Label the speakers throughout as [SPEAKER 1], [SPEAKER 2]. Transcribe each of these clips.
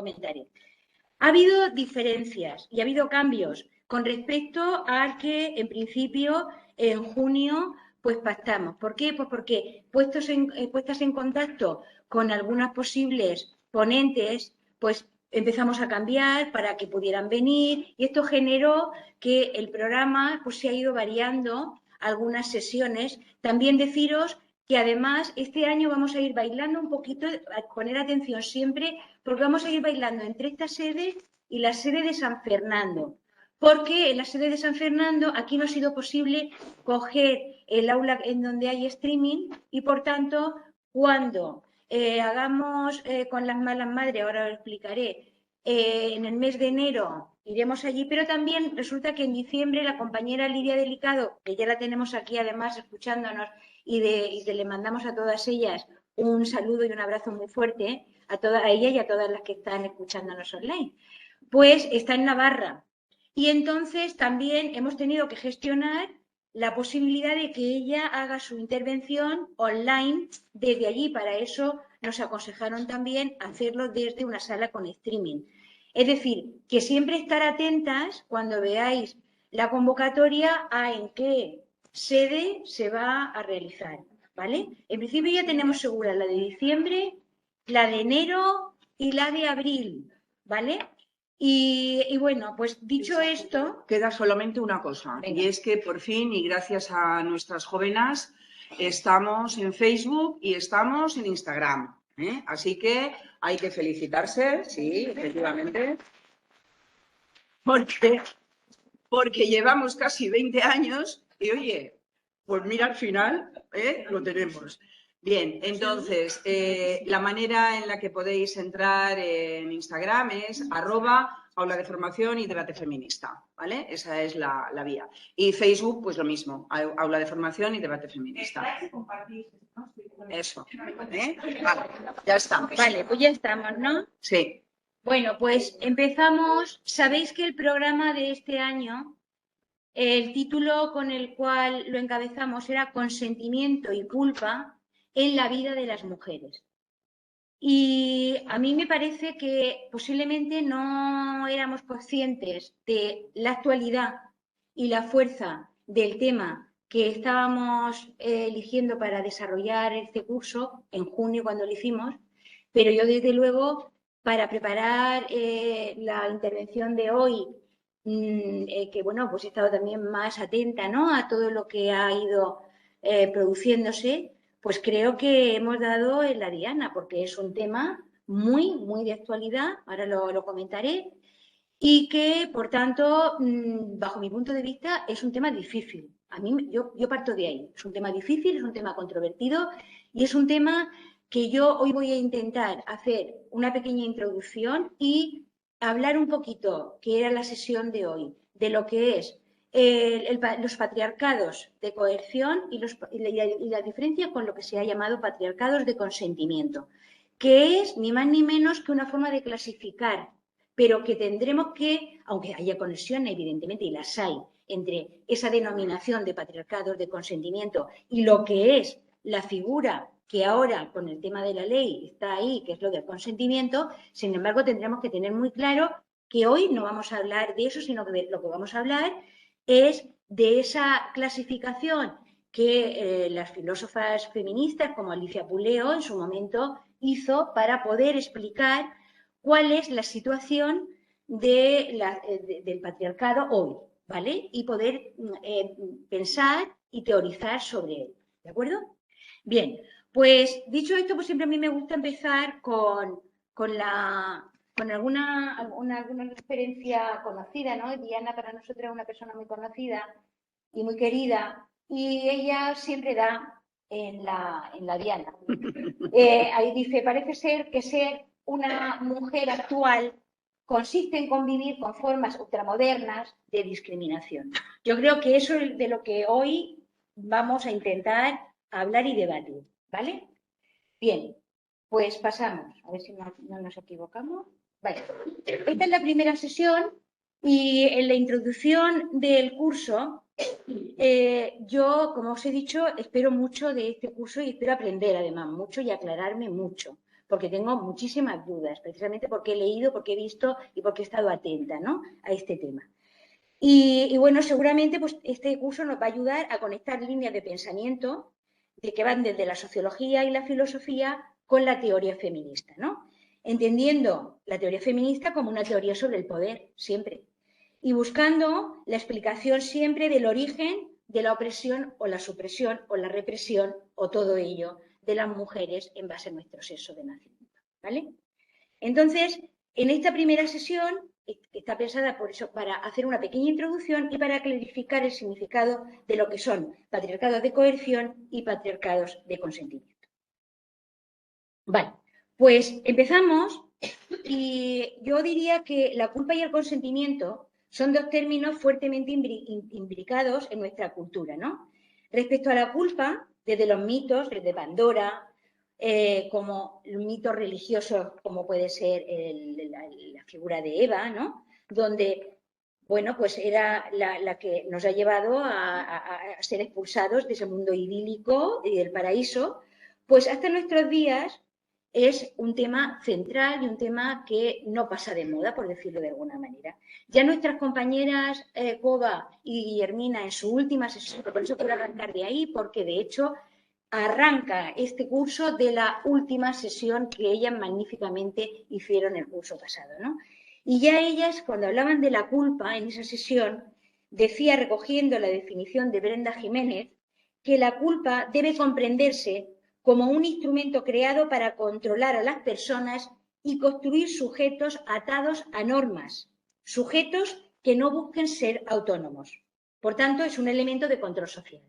[SPEAKER 1] comentaré. Ha habido diferencias y ha habido cambios con respecto al que en principio en junio pues pactamos. ¿Por qué? Pues porque puestas en contacto con algunas posibles ponentes, pues empezamos a cambiar para que pudieran venir y esto generó que el programa pues se ha ido variando algunas sesiones. También deciros que además este año vamos a ir bailando un poquito, a poner atención siempre, porque vamos a ir bailando entre esta sede y la sede de San Fernando. Porque en la sede de San Fernando aquí no ha sido posible coger el aula en donde hay streaming y por tanto cuando hagamos con las malas madres, ahora lo explicaré, en el mes de enero iremos allí, pero también resulta que en diciembre la compañera Lidia Delicado, que ya la tenemos aquí además escuchándonos y le mandamos a todas ellas un saludo y un abrazo muy fuerte, a ella y a todas las que están escuchándonos online, pues está en Navarra. Y entonces también hemos tenido que gestionar la posibilidad de que ella haga su intervención online desde allí. Para eso nos aconsejaron también hacerlo desde una sala con streaming. Es decir, que siempre estar atentas cuando veáis la convocatoria a en qué sede se va a realizar, ¿vale? En principio ya tenemos segura la de diciembre, la de enero y la de abril, ¿vale? Y bueno, pues dicho esto...
[SPEAKER 2] Queda solamente una cosa, venga. Y es que por fin, y gracias a nuestras jóvenes, estamos en Facebook y estamos en Instagram, ¿eh? Así que hay que felicitarse, sí, efectivamente, porque llevamos casi 20 años y, oye, pues mira, al final lo tenemos. Bien, entonces, la manera en la que podéis entrar en Instagram es @aula de formación y debate feminista, ¿vale? Esa es la vía. Y Facebook, pues lo mismo, aula de formación y debate feminista. Eso, ¿eh? Vale, ya estamos.
[SPEAKER 1] Vale, pues ya estamos, ¿no?
[SPEAKER 2] Sí.
[SPEAKER 1] Bueno, pues empezamos. Sabéis que el programa de este año, el título con el cual lo encabezamos era Consentimiento y culpa en la vida de las mujeres. Y a mí me parece que posiblemente no éramos conscientes de la actualidad y la fuerza del tema que estábamos eligiendo para desarrollar este curso en junio cuando lo hicimos, pero yo desde luego para preparar la intervención de hoy, que bueno, pues he estado también más atenta, ¿no?, a todo lo que ha ido produciéndose, pues creo que hemos dado en la diana, porque es un tema muy, muy de actualidad, ahora lo comentaré, y que, por tanto, bajo mi punto de vista, es un tema difícil. A mí, yo parto de ahí. Es un tema difícil, es un tema controvertido y es un tema que yo hoy voy a intentar hacer una pequeña introducción y hablar un poquito, que era la sesión de hoy, de lo que es los patriarcados de coerción y la diferencia con lo que se ha llamado patriarcados de consentimiento, que es ni más ni menos que una forma de clasificar, pero que tendremos que, aunque haya conexión evidentemente, y las hay, entre esa denominación de patriarcados de consentimiento y lo que es la figura que ahora con el tema de la ley está ahí, que es lo del consentimiento, sin embargo tendremos que tener muy claro que hoy no vamos a hablar de eso, sino que lo que vamos a hablar es de esa clasificación que las filósofas feministas como Alicia Puleo en su momento hizo para poder explicar cuál es la situación del patriarcado hoy, ¿vale? Y poder pensar y teorizar sobre él, ¿de acuerdo? Bien, pues dicho esto, pues siempre a mí me gusta empezar con alguna referencia conocida, ¿no? Diana para nosotros es una persona muy conocida y muy querida, y ella siempre da en la Diana. Ahí dice, parece ser que ser una mujer actual consiste en convivir con formas ultramodernas de discriminación. Yo creo que eso es de lo que hoy vamos a intentar hablar y debatir, ¿vale? Bien, pues pasamos, a ver si no nos equivocamos. Vale. Esta es la primera sesión y en la introducción del curso yo, como os he dicho, espero mucho de este curso y espero aprender además mucho y aclararme mucho, porque tengo muchísimas dudas, precisamente porque he leído, porque he visto y porque he estado atenta, ¿no?, a este tema. Y bueno, seguramente pues, este curso nos va a ayudar a conectar líneas de pensamiento que van desde la sociología y la filosofía con la teoría feminista, ¿no? Entendiendo la teoría feminista como una teoría sobre el poder, siempre, y buscando la explicación siempre del origen de la opresión o la supresión o la represión o todo ello de las mujeres en base a nuestro sexo de nacimiento, ¿vale? Entonces, en esta primera sesión, que está pensada por eso, para hacer una pequeña introducción y para clarificar el significado de lo que son patriarcados de coerción y patriarcados de consentimiento. Vale, pues empezamos y yo diría que la culpa y el consentimiento son dos términos fuertemente imbricados en nuestra cultura, ¿no? Respecto a la culpa, desde los mitos, desde Pandora, como mitos religiosos, como puede ser la figura de Eva, ¿no? Donde, bueno, pues era la que nos ha llevado a ser expulsados de ese mundo idílico y del paraíso, pues hasta nuestros días es un tema central y un tema que no pasa de moda, por decirlo de alguna manera. Ya nuestras compañeras Cova y Guillermina en su última sesión, por eso quiero arrancar de ahí, porque de hecho arranca este curso de la última sesión que ellas magníficamente hicieron el curso pasado, ¿no? Y ya ellas, cuando hablaban de la culpa en esa sesión, decía, recogiendo la definición de Brenda Jiménez, que la culpa debe comprenderse como un instrumento creado para controlar a las personas y construir sujetos atados a normas, sujetos que no busquen ser autónomos. Por tanto, es un elemento de control social.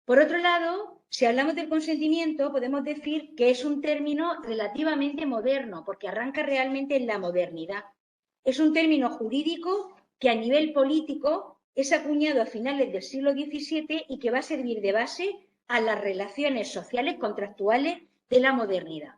[SPEAKER 1] Por otro lado, si hablamos del consentimiento, podemos decir que es un término relativamente moderno, porque arranca realmente en la modernidad. Es un término jurídico que a nivel político es acuñado a finales del siglo XVII y que va a servir de base a las relaciones sociales contractuales de la modernidad.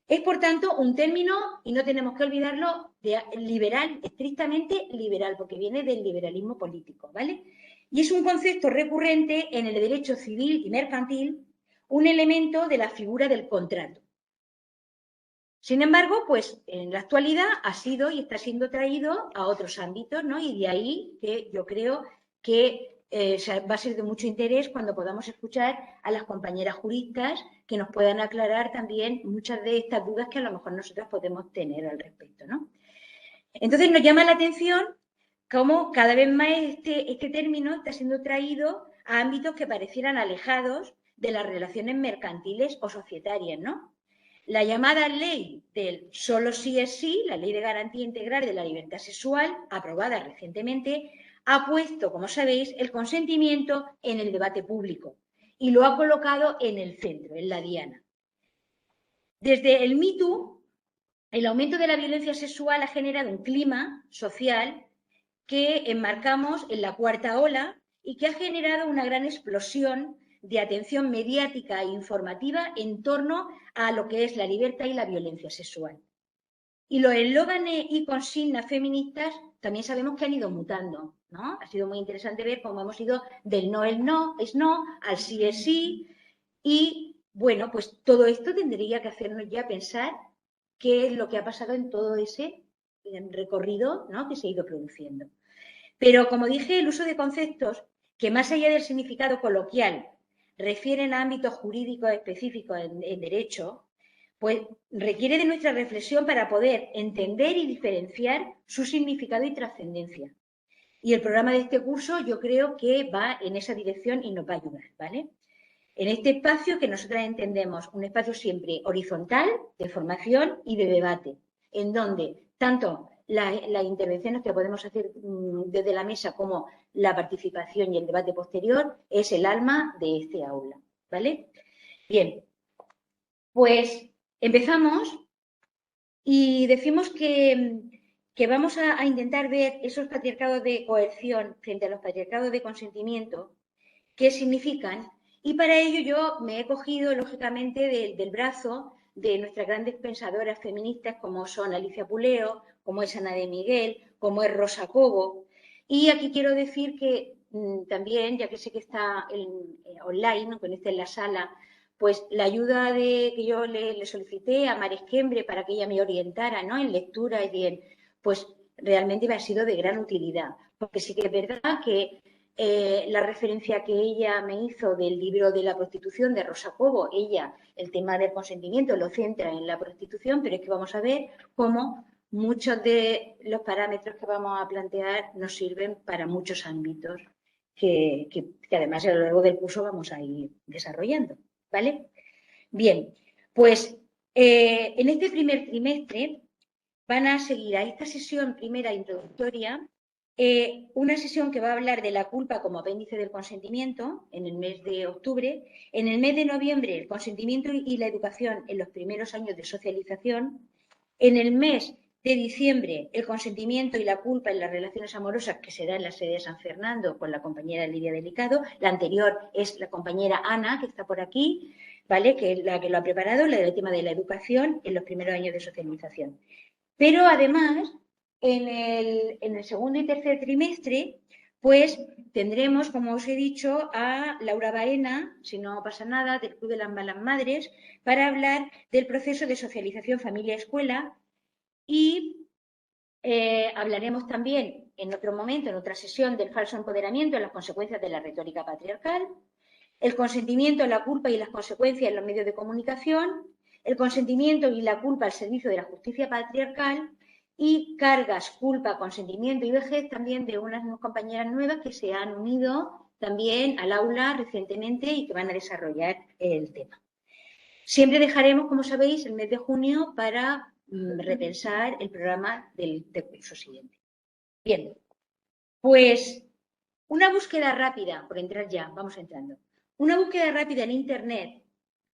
[SPEAKER 1] Es, por tanto, un término, y no tenemos que olvidarlo, de liberal, estrictamente liberal, porque viene del liberalismo político, ¿vale? Y es un concepto recurrente en el derecho civil y mercantil, un elemento de la figura del contrato. Sin embargo, pues en la actualidad ha sido y está siendo traído a otros ámbitos, ¿no? Y de ahí que yo creo que va a ser de mucho interés cuando podamos escuchar a las compañeras juristas que nos puedan aclarar también muchas de estas dudas que a lo mejor nosotras podemos tener al respecto, ¿no? Entonces nos llama la atención cómo cada vez más este término está siendo traído a ámbitos que parecieran alejados de las relaciones mercantiles o societarias, ¿no? La llamada ley del solo sí es sí, la ley de garantía integral de la libertad sexual, aprobada recientemente, ha puesto, como sabéis, el consentimiento en el debate público y lo ha colocado en el centro, en la diana. Desde el Me Too, el aumento de la violencia sexual ha generado un clima social que enmarcamos en la cuarta ola y que ha generado una gran explosión de atención mediática e informativa en torno a lo que es la libertad y la violencia sexual. Y los eslóganes y consignas feministas también sabemos que han ido mutando, ¿no? Ha sido muy interesante ver cómo hemos ido del no es no, al sí es sí. Y bueno, pues todo esto tendría que hacernos ya pensar qué es lo que ha pasado en todo ese recorrido, ¿no?, que se ha ido produciendo. Pero, como dije, el uso de conceptos que, más allá del significado coloquial, refieren a ámbitos jurídicos específicos en derecho, pues requiere de nuestra reflexión para poder entender y diferenciar su significado y trascendencia. Y el programa de este curso yo creo que va en esa dirección y nos va a ayudar, ¿vale? En este espacio que nosotras entendemos un espacio siempre horizontal, de formación y de debate, en donde tanto las intervenciones que podemos hacer desde la mesa como la participación y el debate posterior es el alma de este aula, ¿vale? Bien, pues empezamos y decimos que vamos a intentar ver esos patriarcados de coerción frente a los patriarcados de consentimiento, qué significan, y para ello yo me he cogido, lógicamente, del brazo de nuestras grandes pensadoras feministas como son Alicia Puleo, como es Ana de Miguel, como es Rosa Cobo. Y aquí quiero decir que también, ya que sé que está online, que no está en la sala, pues la ayuda que yo le solicité a María Esquembre para que ella me orientara, ¿no?, en lectura y en, pues realmente me ha sido de gran utilidad, porque sí que es verdad que la referencia que ella me hizo del libro de la prostitución de Rosa Cobo, ella el tema del consentimiento lo centra en la prostitución, pero es que vamos a ver cómo muchos de los parámetros que vamos a plantear nos sirven para muchos ámbitos que además a lo largo del curso vamos a ir desarrollando, ¿vale? Bien, pues en este primer trimestre van a seguir a esta sesión primera introductoria una sesión que va a hablar de la culpa como apéndice del consentimiento en el mes de octubre. En el mes de noviembre, el consentimiento y la educación en los primeros años de socialización. En el mes de diciembre, el consentimiento y la culpa en las relaciones amorosas, que se da en la sede de San Fernando con la compañera Lidia Delicado. La anterior es la compañera Ana, que está por aquí, ¿vale?, que es la que lo ha preparado, la del tema de la educación en los primeros años de socialización. Pero además, en el segundo y tercer trimestre, pues tendremos, como os he dicho, a Laura Baena, si no pasa nada, del Club de las Malas Madres, para hablar del proceso de socialización familia-escuela y hablaremos también en otro momento, en otra sesión, del falso empoderamiento y las consecuencias de la retórica patriarcal, el consentimiento, la culpa y las consecuencias en los medios de comunicación, el consentimiento y la culpa al servicio de la justicia patriarcal y cargas, culpa, consentimiento y vejez también de unas compañeras nuevas que se han unido también al aula recientemente y que van a desarrollar el tema. Siempre dejaremos, como sabéis, el mes de junio para repensar el programa del curso siguiente. Bien, pues una búsqueda rápida, por entrar ya, vamos entrando. Una búsqueda rápida en Internet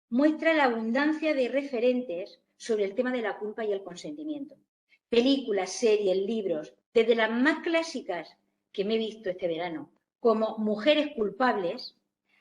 [SPEAKER 1] muestra la abundancia de referentes sobre el tema de la culpa y el consentimiento. Películas, series, libros, desde las más clásicas que me he visto este verano, como Mujeres culpables,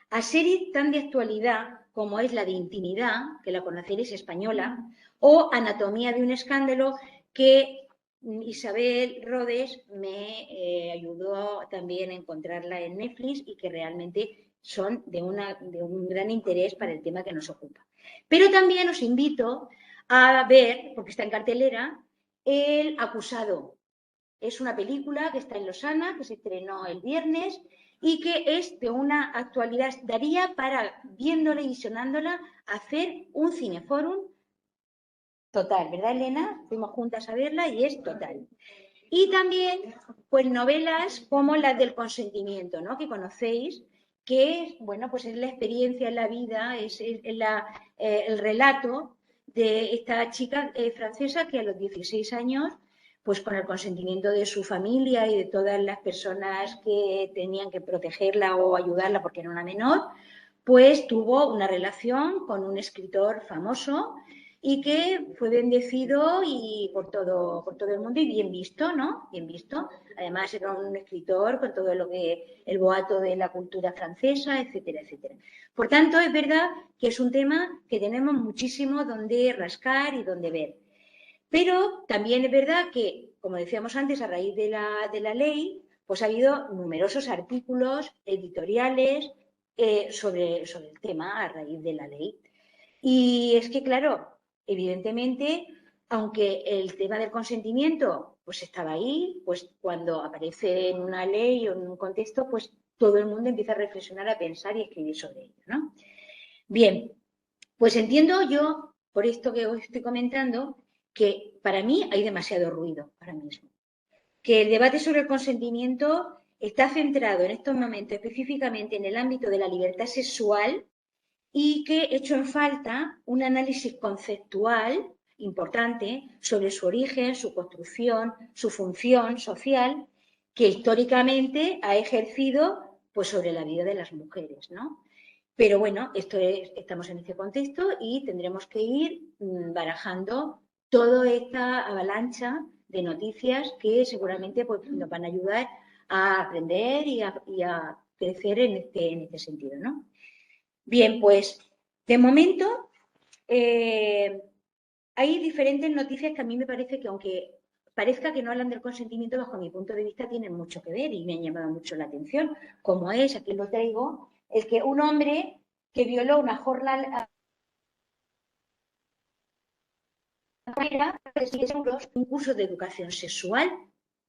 [SPEAKER 1] a series tan de actualidad como es la de Intimidad, que la conoceréis, española, o Anatomía de un escándalo, que Isabel Rodes me ayudó también a encontrarla en Netflix y que realmente son de un gran interés para el tema que nos ocupa. Pero también os invito a ver, porque está en cartelera, El acusado. Es una película que está en Lausana, que se estrenó el viernes y que es de una actualidad. Daría para, viéndola y visionándola, hacer un cineforum total, ¿verdad, Elena? Fuimos juntas a verla y es total. Y también, pues, novelas como las del consentimiento, ¿no?, que conocéis, que, bueno, pues es la experiencia en la vida, es el relato de esta chica francesa que a los 16 años, pues con el consentimiento de su familia y de todas las personas que tenían que protegerla o ayudarla porque era una menor, pues tuvo una relación con un escritor famoso y que fue bendecido y por todo el mundo y bien visto, ¿no? Bien visto. Además era un escritor con todo lo que el boato de la cultura francesa, etcétera, etcétera. Por tanto, es verdad que es un tema que tenemos muchísimo donde rascar y donde ver. Pero también es verdad que, como decíamos antes, a raíz de la ley, pues ha habido numerosos artículos editoriales sobre el tema a raíz de la ley. Y es que, claro, evidentemente, aunque el tema del consentimiento pues estaba ahí, pues cuando aparece en una ley o en un contexto, pues todo el mundo empieza a reflexionar, a pensar y a escribir sobre ello, ¿no? Bien, pues entiendo yo, por esto que os estoy comentando, que para mí hay demasiado ruido ahora mismo. Que el debate sobre el consentimiento está centrado en estos momentos específicamente en el ámbito de la libertad sexual y que echo en falta un análisis conceptual importante sobre su origen, su construcción, su función social, que históricamente ha ejercido pues sobre la vida de las mujeres, ¿no? Pero bueno, estamos en este contexto y tendremos que ir barajando toda esta avalancha de noticias que seguramente pues, nos van a ayudar a aprender y a crecer en este sentido, ¿no? Bien, pues de momento hay diferentes noticias que a mí me parece que, aunque parezca que no hablan del consentimiento, bajo mi punto de vista tienen mucho que ver y me han llamado mucho la atención, como es, aquí lo traigo, el que un hombre que violó una jornada de 6 euros un curso de educación sexual,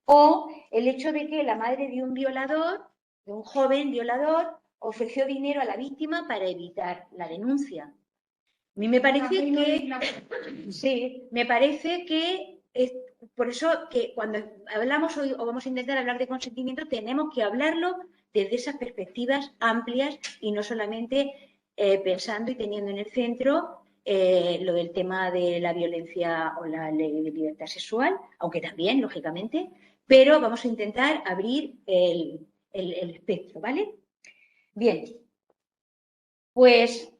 [SPEAKER 1] o el hecho de que la madre de un violador, de un joven violador, ofreció dinero a la víctima para evitar la denuncia. A mí me parece que, sí, me parece que es por eso que cuando hablamos hoy, o vamos a intentar hablar de consentimiento, tenemos que hablarlo desde esas perspectivas amplias y no solamente pensando y teniendo en el centro lo del tema de la violencia o la ley de libertad sexual, aunque también, lógicamente, pero vamos a intentar abrir el espectro, ¿vale? Bien, pues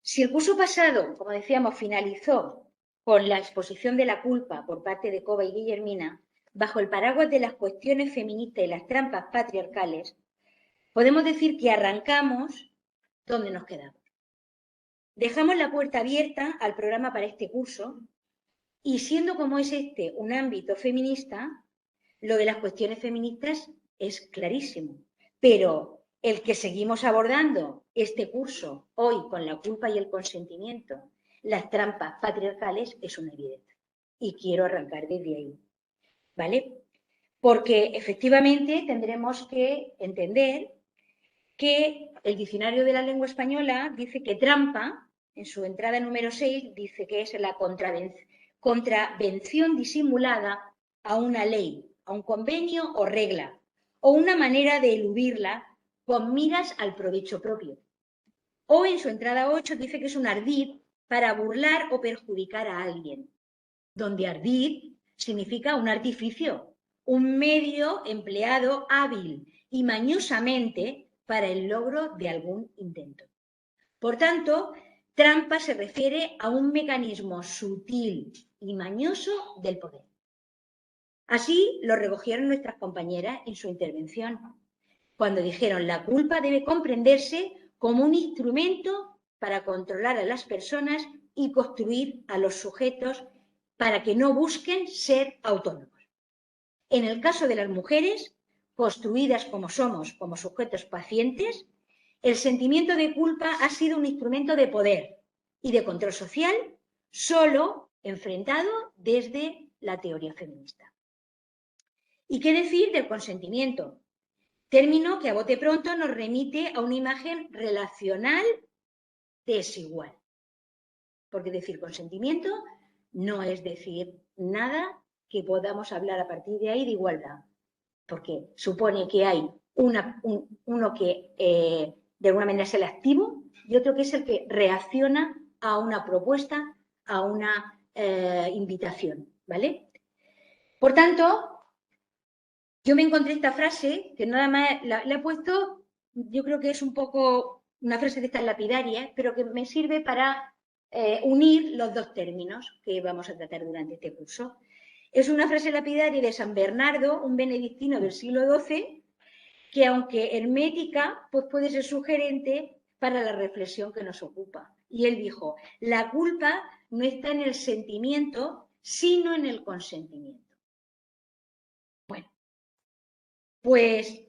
[SPEAKER 1] si el curso pasado, como decíamos, finalizó con la exposición de la culpa por parte de Cova y Guillermina, bajo el paraguas de las cuestiones feministas y las trampas patriarcales, podemos decir que arrancamos donde nos quedamos. Dejamos la puerta abierta al programa para este curso y siendo como es este un ámbito feminista, lo de las cuestiones feministas es clarísimo, pero el que seguimos abordando este curso hoy con la culpa y el consentimiento, las trampas patriarcales, es una evidencia. Y quiero arrancar desde ahí, ¿vale? Porque efectivamente tendremos que entender que el diccionario de la lengua española dice que trampa, en su entrada número 6, dice que es la contravención disimulada a una ley, a un convenio o regla, o una manera de eludirla con miras al provecho propio. O en su entrada 8 dice que es un ardid para burlar o perjudicar a alguien, donde ardid significa un artificio, un medio empleado hábil y mañosamente para el logro de algún intento. Por tanto, trampa se refiere a un mecanismo sutil y mañoso del poder. Así lo recogieron nuestras compañeras en su intervención, cuando dijeron la culpa debe comprenderse como un instrumento para controlar a las personas y construir a los sujetos para que no busquen ser autónomos. En el caso de las mujeres, construidas como somos, como sujetos pacientes, el sentimiento de culpa ha sido un instrumento de poder y de control social solo enfrentado desde la teoría feminista. ¿Y qué decir del consentimiento? Término que a bote pronto nos remite a una imagen relacional desigual. Porque decir consentimiento no es decir nada que podamos hablar a partir de ahí de igualdad. Porque supone que hay uno que de alguna manera es el activo y otro que es el que reacciona a una propuesta, a una invitación, ¿vale? Por tanto, yo me encontré esta frase, que nada más la he puesto, yo creo que es un poco una frase de estas lapidarias, pero que me sirve para unir los dos términos que vamos a tratar durante este curso. Es una frase lapidaria de San Bernardo, un benedictino del siglo XII, que aunque hermética, pues puede ser sugerente para la reflexión que nos ocupa. Y él dijo, la culpa no está en el sentimiento, sino en el consentimiento. Bueno, pues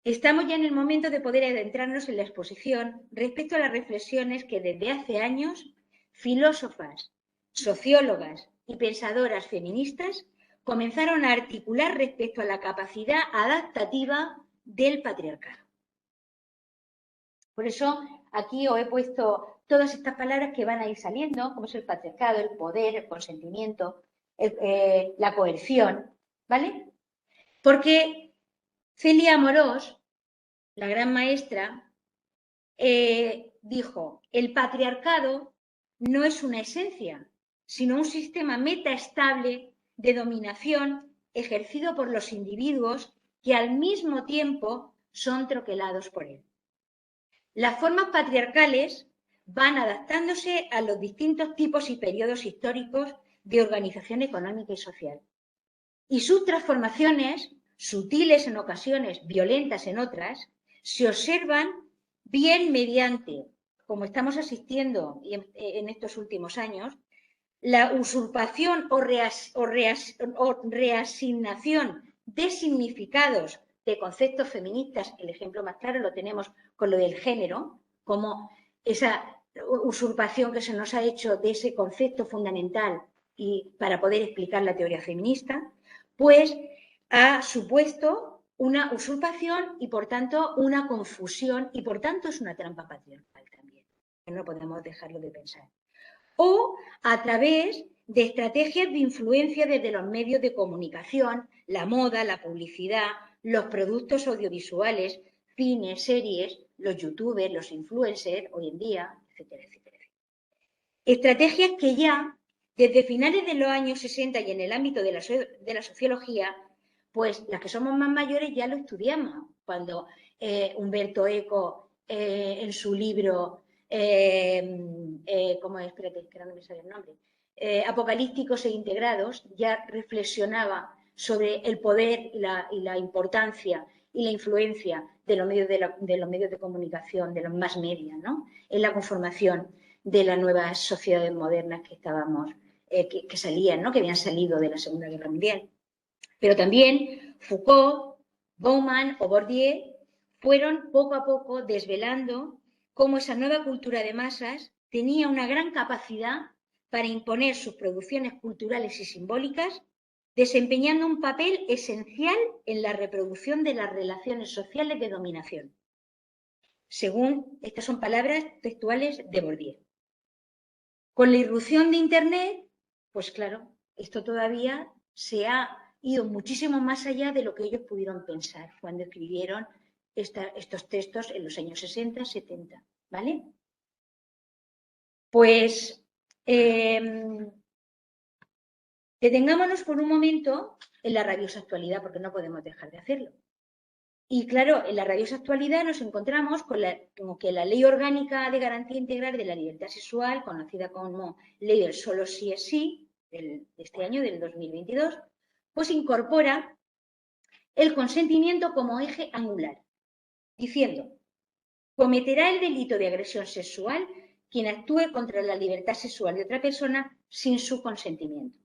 [SPEAKER 1] estamos ya en el momento de poder adentrarnos en la exposición respecto a las reflexiones que desde hace años filósofas, sociólogas y pensadoras feministas comenzaron a articular respecto a la capacidad adaptativa del patriarcado. Por eso aquí os he puesto todas estas palabras que van a ir saliendo, como es el patriarcado, el poder, el consentimiento, la coerción, ¿vale? Porque Celia Amorós, la gran maestra, dijo, el patriarcado no es una esencia, sino un sistema metaestable de dominación ejercido por los individuos que al mismo tiempo son troquelados por él. Las formas patriarcales van adaptándose a los distintos tipos y periodos históricos de organización económica y social. Y sus transformaciones, sutiles en ocasiones, violentas en otras, se observan bien mediante, como estamos asistiendo en estos últimos años, la usurpación o reasignación de significados de conceptos feministas. El ejemplo más claro lo tenemos con lo del género, como esa usurpación que se nos ha hecho de ese concepto fundamental y para poder explicar la teoría feminista, pues ha supuesto una usurpación y por tanto una confusión y por tanto es una trampa patriarcal también, que no podemos dejarlo de pensar. O a través de estrategias de influencia desde los medios de comunicación, la moda, la publicidad, los productos audiovisuales, cines, series, los youtubers, los influencers hoy en día, etcétera, etcétera. Estrategias que ya desde finales de los años 60 y en el ámbito de la sociología, pues las que somos más mayores ya lo estudiamos. Cuando Umberto Eco en su libro, espérate, que no me sale el nombre, Apocalípticos e Integrados, ya reflexionaba sobre el poder y la importancia y la influencia de los medios de comunicación, de los más media, ¿no? En la conformación de las nuevas sociedades modernas que estábamos, que salían, ¿no? Que habían salido de la Segunda Guerra Mundial. Pero también Foucault, Bauman o Bourdieu fueron poco a poco desvelando cómo esa nueva cultura de masas tenía una gran capacidad para imponer sus producciones culturales y simbólicas, desempeñando un papel esencial en la reproducción de las relaciones sociales de dominación. Según, estas son palabras textuales de Bourdieu. Con la irrupción de Internet, pues claro, esto todavía se ha ido muchísimo más allá de lo que ellos pudieron pensar cuando escribieron estos textos en los años 60, 70, ¿vale? Pues detengámonos por un momento en la rabiosa actualidad, porque no podemos dejar de hacerlo. Y claro, en la rabiosa actualidad nos encontramos con que la Ley Orgánica de Garantía Integral de la Libertad Sexual, conocida como Ley del Solo Sí es Sí, de este año, del 2022, pues incorpora el consentimiento como eje angular, diciendo: cometerá el delito de agresión sexual quien actúe contra la libertad sexual de otra persona sin su consentimiento.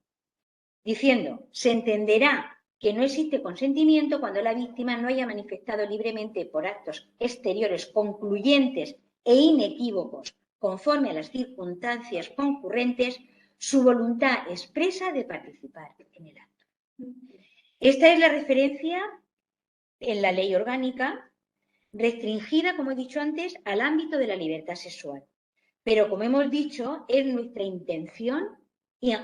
[SPEAKER 1] Diciendo, se entenderá que no existe consentimiento cuando la víctima no haya manifestado libremente por actos exteriores concluyentes e inequívocos, conforme a las circunstancias concurrentes, su voluntad expresa de participar en el acto. Esta es la referencia en la ley orgánica, restringida, como he dicho antes, al ámbito de la libertad sexual. Pero, como hemos dicho, es nuestra intención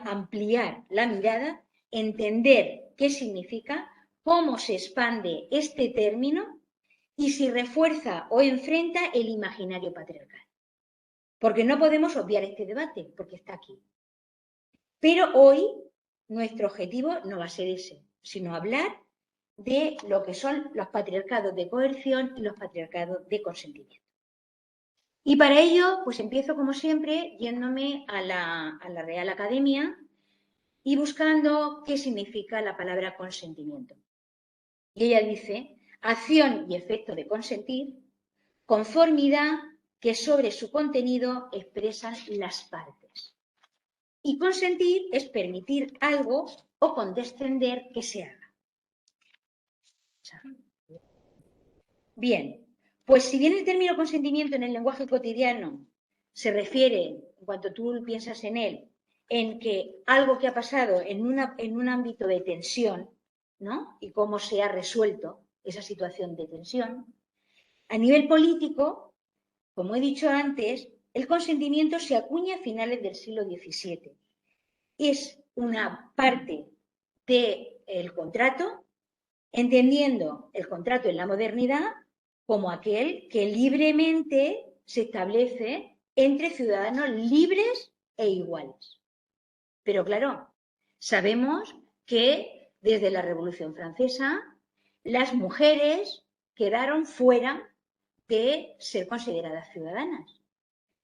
[SPEAKER 1] ampliar la mirada, entender qué significa, cómo se expande este término y si refuerza o enfrenta el imaginario patriarcal. Porque no podemos obviar este debate, porque está aquí. Pero hoy nuestro objetivo no va a ser ese, sino hablar de lo que son los patriarcados de coerción y los patriarcados de consentimiento. Y para ello, pues empiezo como siempre yéndome a la Real Academia y buscando qué significa la palabra consentimiento. Y ella dice, acción y efecto de consentir, conformidad que sobre su contenido expresan las partes. Y consentir es permitir algo o condescender que se haga. Bien, pues si bien el término consentimiento en el lenguaje cotidiano se refiere, en cuanto tú piensas en él, en que algo que ha pasado en un ámbito de tensión, ¿no? Y cómo se ha resuelto esa situación de tensión, a nivel político, como he dicho antes, el consentimiento se acuña a finales del siglo XVII. Es una parte del contrato, entendiendo el contrato en la modernidad como aquel que libremente se establece entre ciudadanos libres e iguales. Pero claro, sabemos que desde la Revolución Francesa las mujeres quedaron fuera de ser consideradas ciudadanas.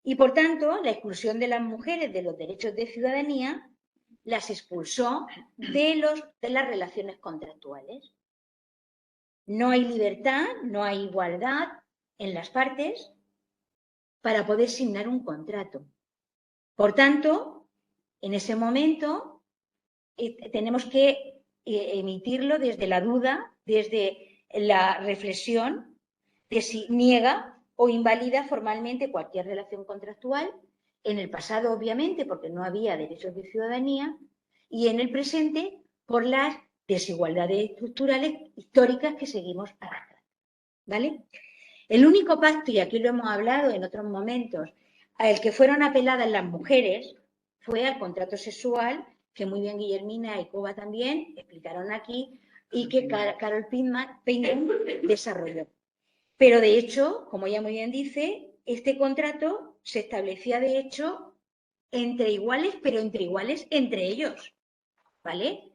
[SPEAKER 1] Y por tanto, la exclusión de las mujeres de los derechos de ciudadanía las expulsó de las relaciones contractuales. No hay libertad, no hay igualdad en las partes para poder signar un contrato. Por tanto, en ese momento tenemos que emitirlo desde la duda, desde la reflexión de si niega o invalida formalmente cualquier relación contractual, en el pasado obviamente porque no había derechos de ciudadanía y en el presente por las desigualdades estructurales históricas que seguimos arrastrando, ¿vale? El único pacto, y aquí lo hemos hablado en otros momentos, al que fueron apeladas las mujeres fue al contrato sexual, que muy bien Guillermina y Coba también explicaron aquí, y que Carol Payne desarrolló. Pero de hecho, como ella muy bien dice, este contrato se establecía de hecho entre iguales, pero entre iguales entre ellos, ¿vale?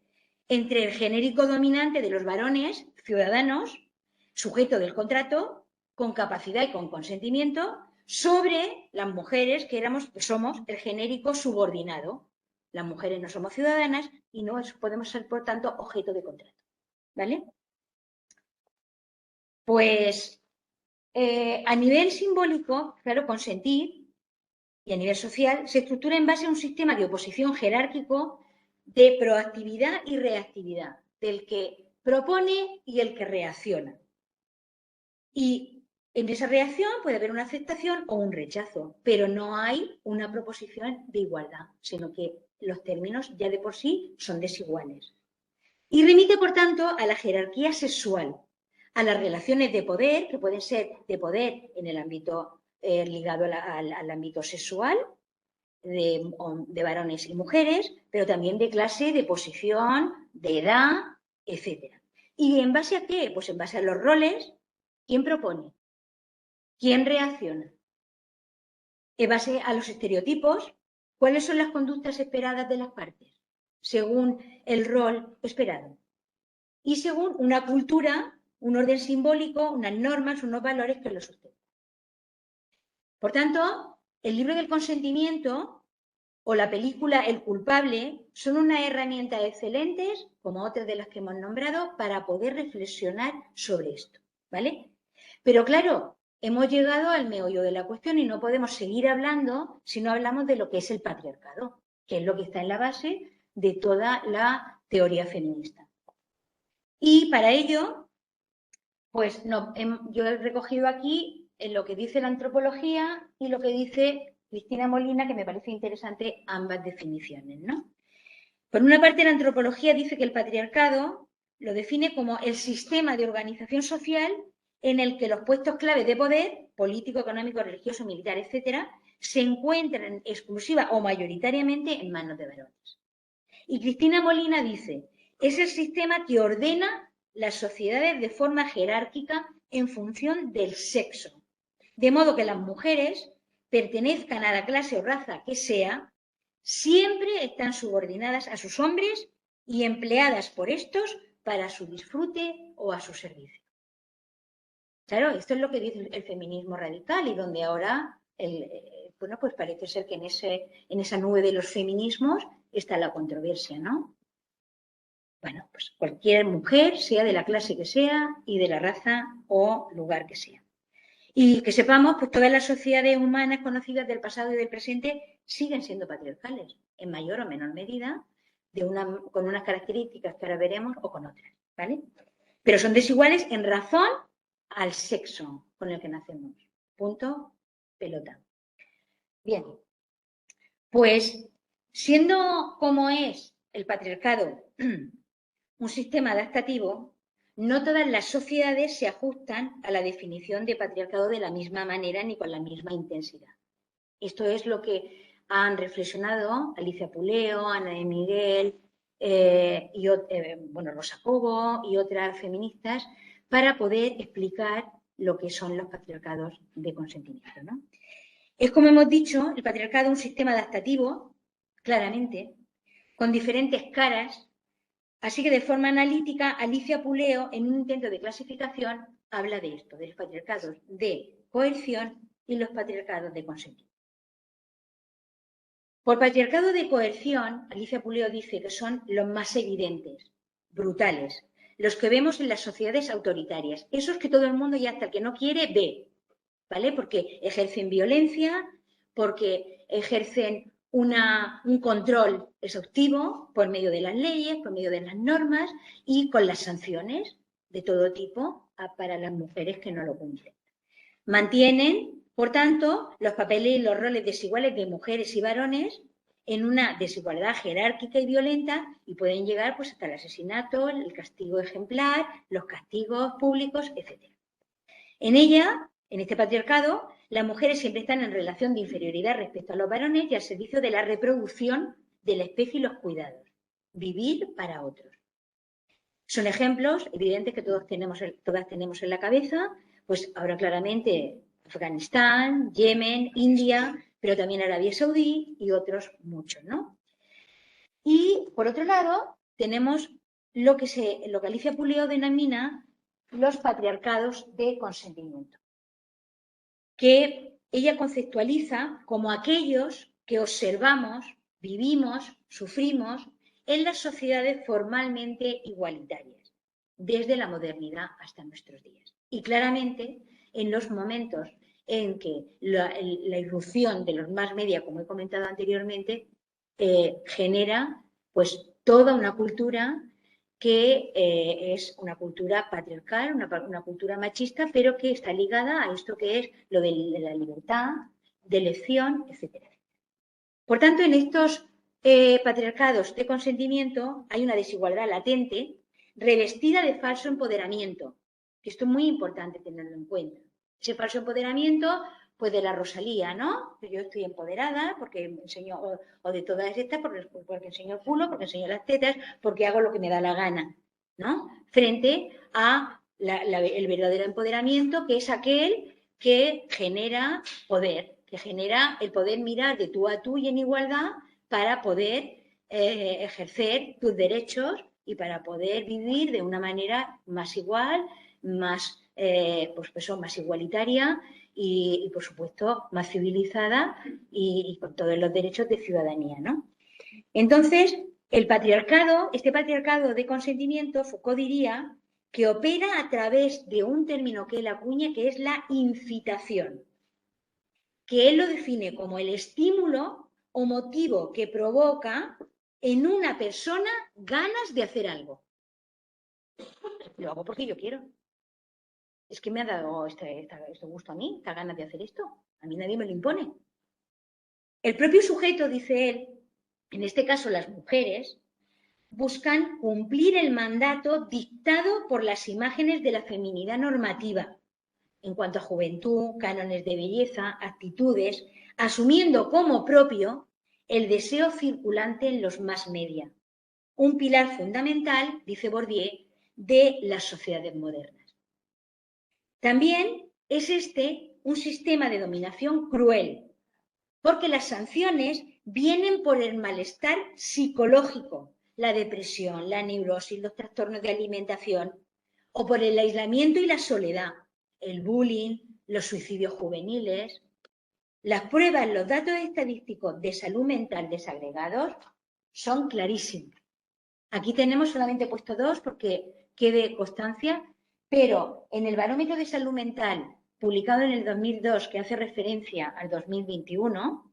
[SPEAKER 1] Entre el genérico dominante de los varones ciudadanos, sujeto del contrato, con capacidad y con consentimiento, sobre las mujeres que somos el genérico subordinado. Las mujeres no somos ciudadanas y no podemos ser, por tanto, objeto de contrato, ¿vale? Pues a nivel simbólico, claro, consentir, y a nivel social, se estructura en base a un sistema de oposición jerárquico de proactividad y reactividad, del que propone y el que reacciona. Y en esa reacción puede haber una aceptación o un rechazo, pero no hay una proposición de igualdad, sino que los términos ya de por sí son desiguales. Y remite, por tanto, a la jerarquía sexual, a las relaciones de poder, que pueden ser de poder en el ámbito ligado al ámbito sexual, de varones y mujeres, pero también de clase, de posición, de edad, etc. ¿Y en base a qué? Pues en base a los roles. ¿Quién propone? ¿Quién reacciona? En base a los estereotipos, ¿cuáles son las conductas esperadas de las partes? Según el rol esperado. Y según una cultura, un orden simbólico, unas normas, unos valores que lo sustentan. Por tanto, el libro del consentimiento o la película El culpable son unas herramientas excelentes, como otras de las que hemos nombrado, para poder reflexionar sobre esto, ¿vale? Pero claro, hemos llegado al meollo de la cuestión y no podemos seguir hablando si no hablamos de lo que es el patriarcado, que es lo que está en la base de toda la teoría feminista. Y para ello, pues no, yo he recogido aquí lo que dice la antropología y lo que dice Cristina Molina, que me parece interesante ambas definiciones, ¿no? Por una parte, la antropología dice que el patriarcado lo define como el sistema de organización social en el que los puestos clave de poder, político, económico, religioso, militar, etcétera, se encuentran exclusiva o mayoritariamente en manos de varones. Y Cristina Molina dice, es el sistema que ordena las sociedades de forma jerárquica en función del sexo, de modo que las mujeres, pertenezcan a la clase o raza que sea, siempre están subordinadas a sus hombres y empleadas por estos para su disfrute o a su servicio. Claro, esto es lo que dice el feminismo radical y donde ahora, bueno, pues parece ser que en esa nube de los feminismos está la controversia, ¿no? Bueno, pues cualquier mujer, sea de la clase que sea y de la raza o lugar que sea. Y que sepamos, pues todas las sociedades humanas conocidas del pasado y del presente siguen siendo patriarcales, en mayor o menor medida, con unas características que ahora veremos o con otras, ¿vale? Pero son desiguales en razón al sexo con el que nacemos. Punto, pelota. Bien, pues siendo como es el patriarcado un sistema adaptativo, no todas las sociedades se ajustan a la definición de patriarcado de la misma manera ni con la misma intensidad. Esto es lo que han reflexionado Alicia Puleo, Ana de Miguel, Rosa Cobo y otras feministas para poder explicar lo que son los patriarcados de consentimiento, ¿no? Es, como hemos dicho, el patriarcado un sistema adaptativo, claramente, con diferentes caras. Así que de forma analítica, Alicia Puleo, en un intento de clasificación, habla de esto, de los patriarcados de coerción y los patriarcados de consentimiento. Por patriarcado de coerción, Alicia Puleo dice que son los más evidentes, brutales, los que vemos en las sociedades autoritarias, esos que todo el mundo y hasta el que no quiere ve, ¿vale? Porque ejercen violencia, porque ejercen un control exhaustivo por medio de las leyes, por medio de las normas y con las sanciones de todo tipo para las mujeres que no lo cumplen. Mantienen, por tanto, los papeles y los roles desiguales de mujeres y varones en una desigualdad jerárquica y violenta y pueden llegar pues, hasta el asesinato, el castigo ejemplar, los castigos públicos, etc. En ella, en este patriarcado, las mujeres siempre están en relación de inferioridad respecto a los varones y al servicio de la reproducción de la especie y los cuidados. Vivir para otros. Son ejemplos evidentes que todas tenemos en la cabeza, pues ahora claramente Afganistán, Yemen, India, pero también Arabia Saudí y otros muchos, ¿no? Y por otro lado, tenemos lo que Alicia Puleo denomina los patriarcados de consentimiento, que ella conceptualiza como aquellos que observamos, vivimos, sufrimos en las sociedades formalmente igualitarias, desde la modernidad hasta nuestros días. Y claramente, en los momentos en que la irrupción de los más media, como he comentado anteriormente, genera pues toda una cultura que es una cultura patriarcal, una cultura machista, pero que está ligada a esto que es lo de la libertad, de elección, etc. Por tanto, en estos patriarcados de consentimiento hay una desigualdad latente revestida de falso empoderamiento, que esto es muy importante tenerlo en cuenta. Ese falso empoderamiento, pues de la Rosalía, ¿no? Que yo estoy empoderada porque enseño, o de todas estas, porque enseño el culo, porque enseño las tetas, porque hago lo que me da la gana, ¿no? Frente a el verdadero empoderamiento, que es aquel que genera poder, que genera el poder mirar de tú a tú y en igualdad para poder ejercer tus derechos y para poder vivir de una manera más igual, más, más igualitaria y, por supuesto, más civilizada y con todos los derechos de ciudadanía, ¿no? Entonces, este patriarcado de consentimiento, Foucault diría que opera a través de un término que él acuña, que es la incitación, que él lo define como el estímulo o motivo que provoca en una persona ganas de hacer algo. Lo hago porque yo quiero. Es que me ha dado este gusto a mí, esta ganas de hacer esto. A mí nadie me lo impone. El propio sujeto, dice él, en este caso las mujeres, buscan cumplir el mandato dictado por las imágenes de la feminidad normativa, en cuanto a juventud, cánones de belleza, actitudes, asumiendo como propio el deseo circulante en los más media, un pilar fundamental, dice Bourdieu, de las sociedades modernas. También es este un sistema de dominación cruel, porque las sanciones vienen por el malestar psicológico, la depresión, la neurosis, los trastornos de alimentación, o por el aislamiento y la soledad, el bullying, los suicidios juveniles. Las pruebas, los datos estadísticos de salud mental desagregados son clarísimos. Aquí tenemos solamente puesto 2 porque quede constancia, pero en el barómetro de salud mental publicado en el 2002, que hace referencia al 2021,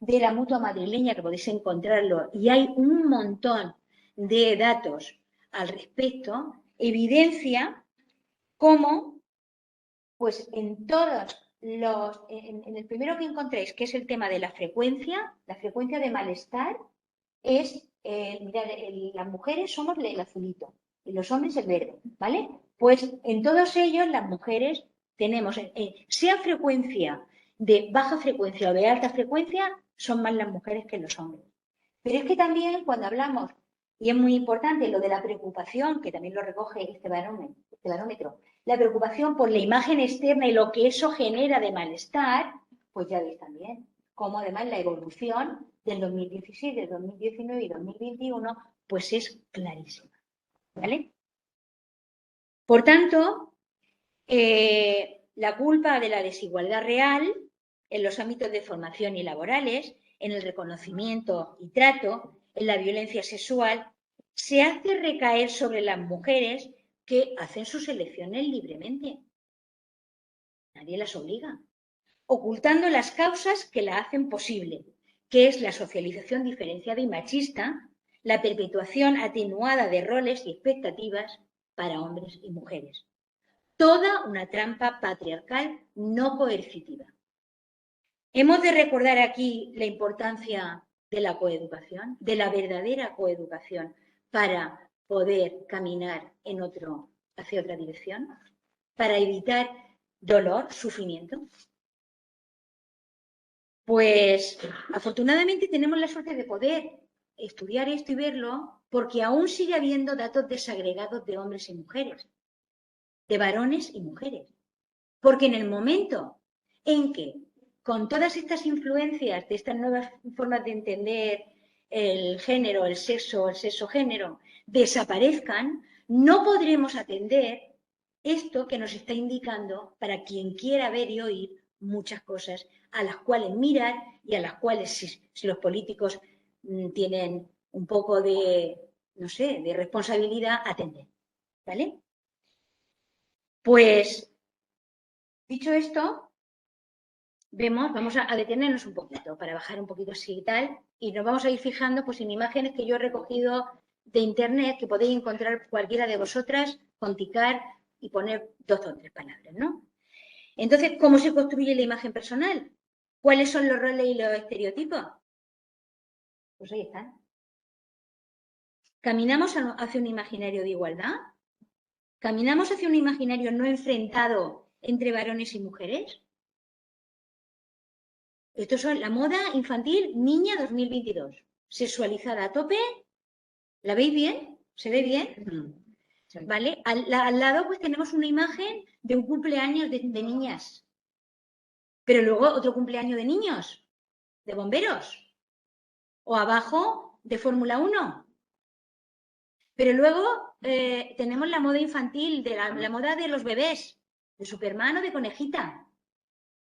[SPEAKER 1] de la Mutua Madrileña, que podéis encontrarlo, y hay un montón de datos al respecto, evidencia cómo, pues en todos en el primero que encontréis, que es el tema de la frecuencia de malestar, es, mirad, las mujeres somos el azulito y los hombres el verde, ¿vale? Pues en todos ellos las mujeres tenemos, sea frecuencia de baja frecuencia o de alta frecuencia, son más las mujeres que los hombres. Pero es que también cuando hablamos, y es muy importante lo de la preocupación, que también lo recoge este barómetro, la preocupación por la imagen externa y lo que eso genera de malestar, pues ya veis también cómo además la evolución del 2016, del 2019 y 2021, pues es clarísima, ¿vale? Por tanto, la culpa de la desigualdad real en los ámbitos de formación y laborales, en el reconocimiento y trato, en la violencia sexual, se hace recaer sobre las mujeres que hacen sus elecciones libremente. Nadie las obliga. Ocultando las causas que la hacen posible, que es la socialización diferenciada y machista, la perpetuación atenuada de roles y expectativas para hombres y mujeres. toda una trampa patriarcal no coercitiva. Hemos de recordar aquí la importancia de la coeducación, de la verdadera coeducación, para poder caminar hacia otra dirección, para evitar dolor, sufrimiento. Pues afortunadamente tenemos la suerte de poder estudiar esto y verlo, porque aún sigue habiendo datos desagregados de hombres y mujeres, de varones y mujeres. Porque en el momento en que, con todas estas influencias de estas nuevas formas de entender el género, el sexo-género, desaparezcan, no podremos atender esto que nos está indicando, para quien quiera ver y oír, muchas cosas a las cuales mirar y a las cuales, si los políticos tienen un poco de, no sé, de responsabilidad, atender. ¿Vale? Pues, dicho esto, vamos a detenernos un poquito para bajar un poquito así y tal, y nos vamos a ir fijando pues en imágenes que yo he recogido de internet, que podéis encontrar cualquiera de vosotras, con ticar y poner 2 o 3 palabras, ¿no? Entonces, ¿cómo se construye la imagen personal? ¿Cuáles son los roles y los estereotipos? Pues ahí están. ¿Caminamos hacia un imaginario de igualdad? ¿Caminamos hacia un imaginario no enfrentado entre varones y mujeres? Esto es la moda infantil niña 2022. Sexualizada a tope. ¿La veis bien? ¿Se ve bien? ¿Vale? Al lado pues tenemos una imagen de un cumpleaños de niñas. Pero luego otro cumpleaños de niños, de bomberos. O abajo de Fórmula 1. Pero luego tenemos la moda infantil, la moda de los bebés, de Superman o de conejita.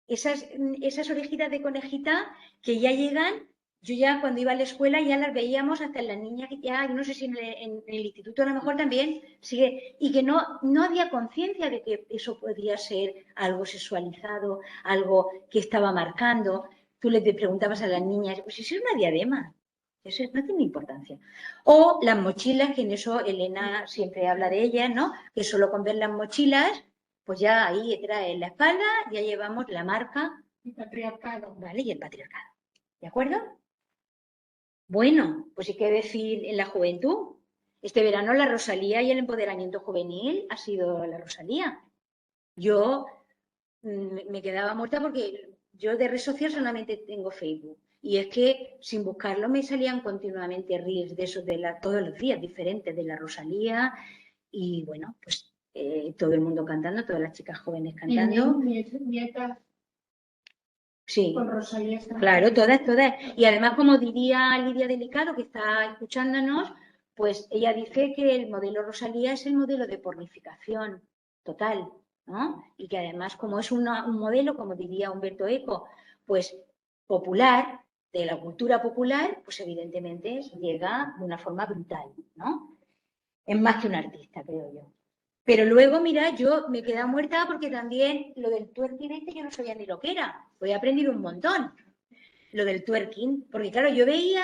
[SPEAKER 1] Esas orejitas de conejita que ya llegan, yo ya cuando iba a la escuela ya las veíamos hasta en las niñas, ya no sé si en el instituto a lo mejor también sigue, y que no había conciencia de que eso podía ser algo sexualizado, algo que estaba marcando. Tú le preguntabas a las niñas, pues eso es una diadema, eso no tiene importancia. O las mochilas, que en eso Elena siempre habla de ellas, ¿no? Que solo con ver las mochilas, pues ya ahí trae en la espalda, ya llevamos la marca.
[SPEAKER 3] El patriarcado.
[SPEAKER 1] ¿Vale? Y el patriarcado. ¿De acuerdo? Bueno, pues hay que decir en la juventud. Este verano la Rosalía y el empoderamiento juvenil ha sido la Rosalía. Yo me quedaba muerta porque yo de red social solamente tengo Facebook. Y es que sin buscarlo me salían continuamente reels de esos todos los días diferentes de la Rosalía. Y bueno, pues todo el mundo cantando, todas las chicas jóvenes cantando.
[SPEAKER 3] Nietas.
[SPEAKER 1] Sí,
[SPEAKER 3] con Rosalía.
[SPEAKER 1] Claro, todas. Y además, como diría Lidia Delicado, que está escuchándonos, pues ella dice que el modelo Rosalía es el modelo de pornificación total, ¿no? Y que además, como es un modelo, como diría Humberto Eco, pues popular, de la cultura popular, pues evidentemente llega de una forma brutal, ¿no? Es más que un artista, creo yo. Pero luego, mira, yo me quedé muerta porque también lo del twerking yo no sabía ni lo que era. Voy a aprender un montón. Lo del twerking, porque claro, yo veía,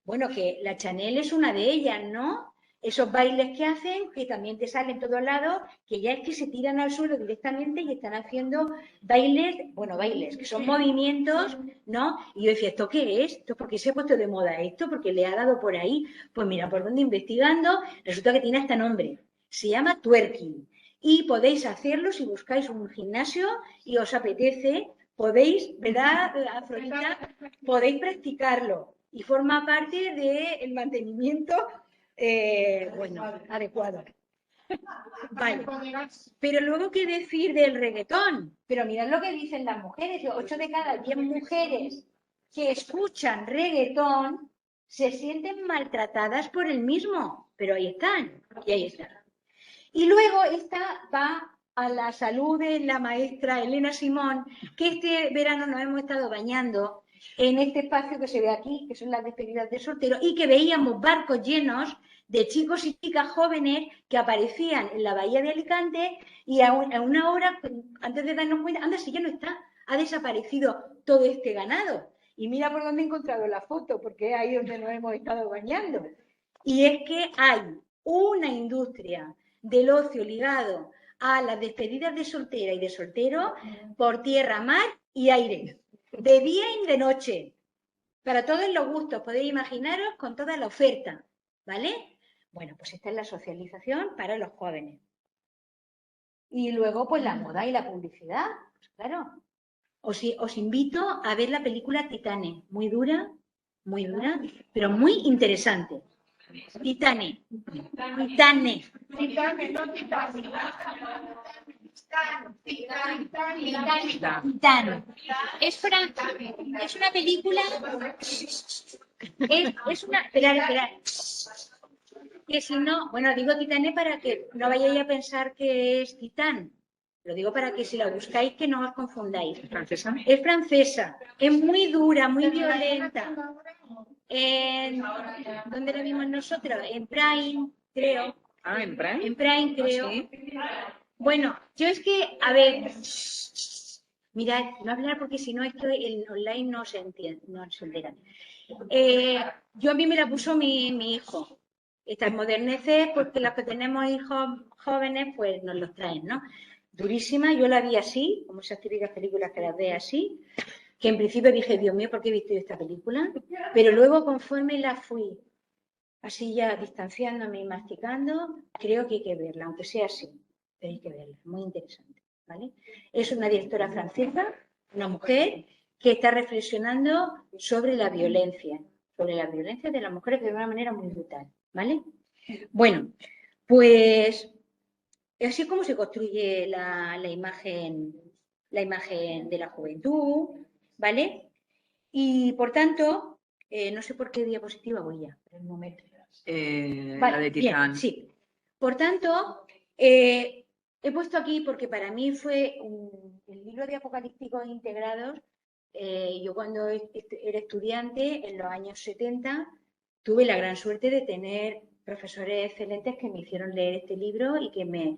[SPEAKER 1] bueno, que la Chanel es una de ellas, ¿no? Esos bailes que hacen, que también te salen en todos lados, que ya es que se tiran al suelo directamente y están haciendo bailes, que son movimientos, ¿no? Y yo decía, ¿esto qué es? ¿Esto por qué se ha puesto de moda esto? Porque le ha dado por ahí. Pues mira, por donde investigando, resulta que tiene hasta nombre. Se llama twerking. Y podéis hacerlo si buscáis un gimnasio y os apetece. Podéis, ¿verdad, Afrodita? Podéis practicarlo y forma parte del mantenimiento adecuado. Vale. Pero luego, ¿qué decir del reggaetón? Pero mirad lo que dicen las mujeres. 8 de cada 10 mujeres que escuchan reggaetón se sienten maltratadas por el mismo. Pero ahí están, y ahí están. Y luego esta va a la salud de la maestra Elena Simón, que este verano nos hemos estado bañando en este espacio que se ve aquí, que son las despedidas de soltero, y que veíamos barcos llenos de chicos y chicas jóvenes que aparecían en la bahía de Alicante y a una hora, antes de darnos cuenta, anda, si ya no está, ha desaparecido todo este ganado. Y mira por dónde he encontrado la foto, porque es ahí donde nos hemos estado bañando. Y es que hay una industria del ocio ligado a las despedidas de soltera y de soltero por tierra, mar y aire, de día y de noche, para todos los gustos, podéis imaginaros con toda la oferta, ¿vale? Bueno, pues esta es la socialización para los jóvenes. Y luego, pues la moda y la publicidad, pues claro. Os invito a ver la película Titane, muy dura, pero muy interesante. Titane.
[SPEAKER 3] Titane, no Titane.
[SPEAKER 1] Titane. Es una película. Es una. Esperad. Que si no, bueno, digo Titane para que no vayáis a pensar que es Titán. Lo digo para que si la buscáis que no os confundáis.
[SPEAKER 2] ¿Francesa?
[SPEAKER 1] Es francesa, es muy dura, muy violenta. ¿Dónde la vimos nosotros? En Prime, creo.
[SPEAKER 2] Ah, ¿en Prime?
[SPEAKER 1] En Prime, creo.
[SPEAKER 2] ¿Ah, sí?
[SPEAKER 1] Bueno, yo es que, a ver, mirad, no hablar porque si no es que el online no se entiende, no se entera. Yo a mí me la puso mi hijo. Estas moderneces, porque los que tenemos hijos jóvenes, pues nos los traen, ¿no? Durísima, yo la vi así, como esas típicas películas que las ve así, que en principio dije, Dios mío, ¿por qué he visto esta película? Pero luego, conforme la fui así ya distanciándome y masticando, creo que hay que verla, aunque sea así, pero hay que verla, muy interesante, ¿vale? Es una directora francesa, una mujer, que está reflexionando sobre la violencia de las mujeres de una manera muy brutal, ¿vale? Bueno, pues así es como se construye la imagen de la juventud, ¿vale? Y por tanto, no sé por qué diapositiva voy ya, pero el momento.
[SPEAKER 2] La de Titán.
[SPEAKER 1] Bien, sí. Por tanto, he puesto aquí porque para mí fue el libro de Apocalípticos Integrados. Yo cuando era estudiante, en los años 70, tuve la gran suerte de tener profesores excelentes que me hicieron leer este libro y que me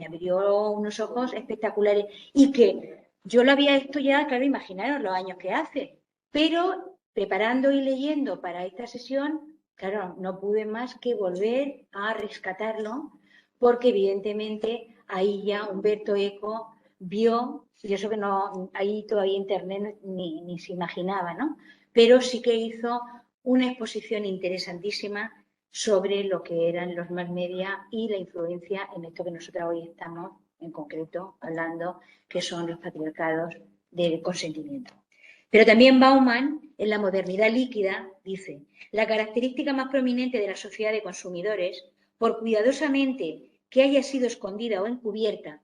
[SPEAKER 1] abrió unos ojos espectaculares. Y que yo lo había estudiado, claro, imaginaros los años que hace, pero preparando y leyendo para esta sesión, claro, no pude más que volver a rescatarlo, porque evidentemente ahí ya Humberto Eco vio, y eso que no, ahí todavía internet ni se imaginaba, ¿no? Pero sí que hizo una exposición interesantísima sobre lo que eran los mass media y la influencia en esto que nosotros hoy estamos en concreto hablando, que son los patriarcados del consentimiento. Pero también Bauman, en La modernidad líquida, dice: la característica más prominente de la sociedad de consumidores, por cuidadosamente que haya sido escondida o encubierta,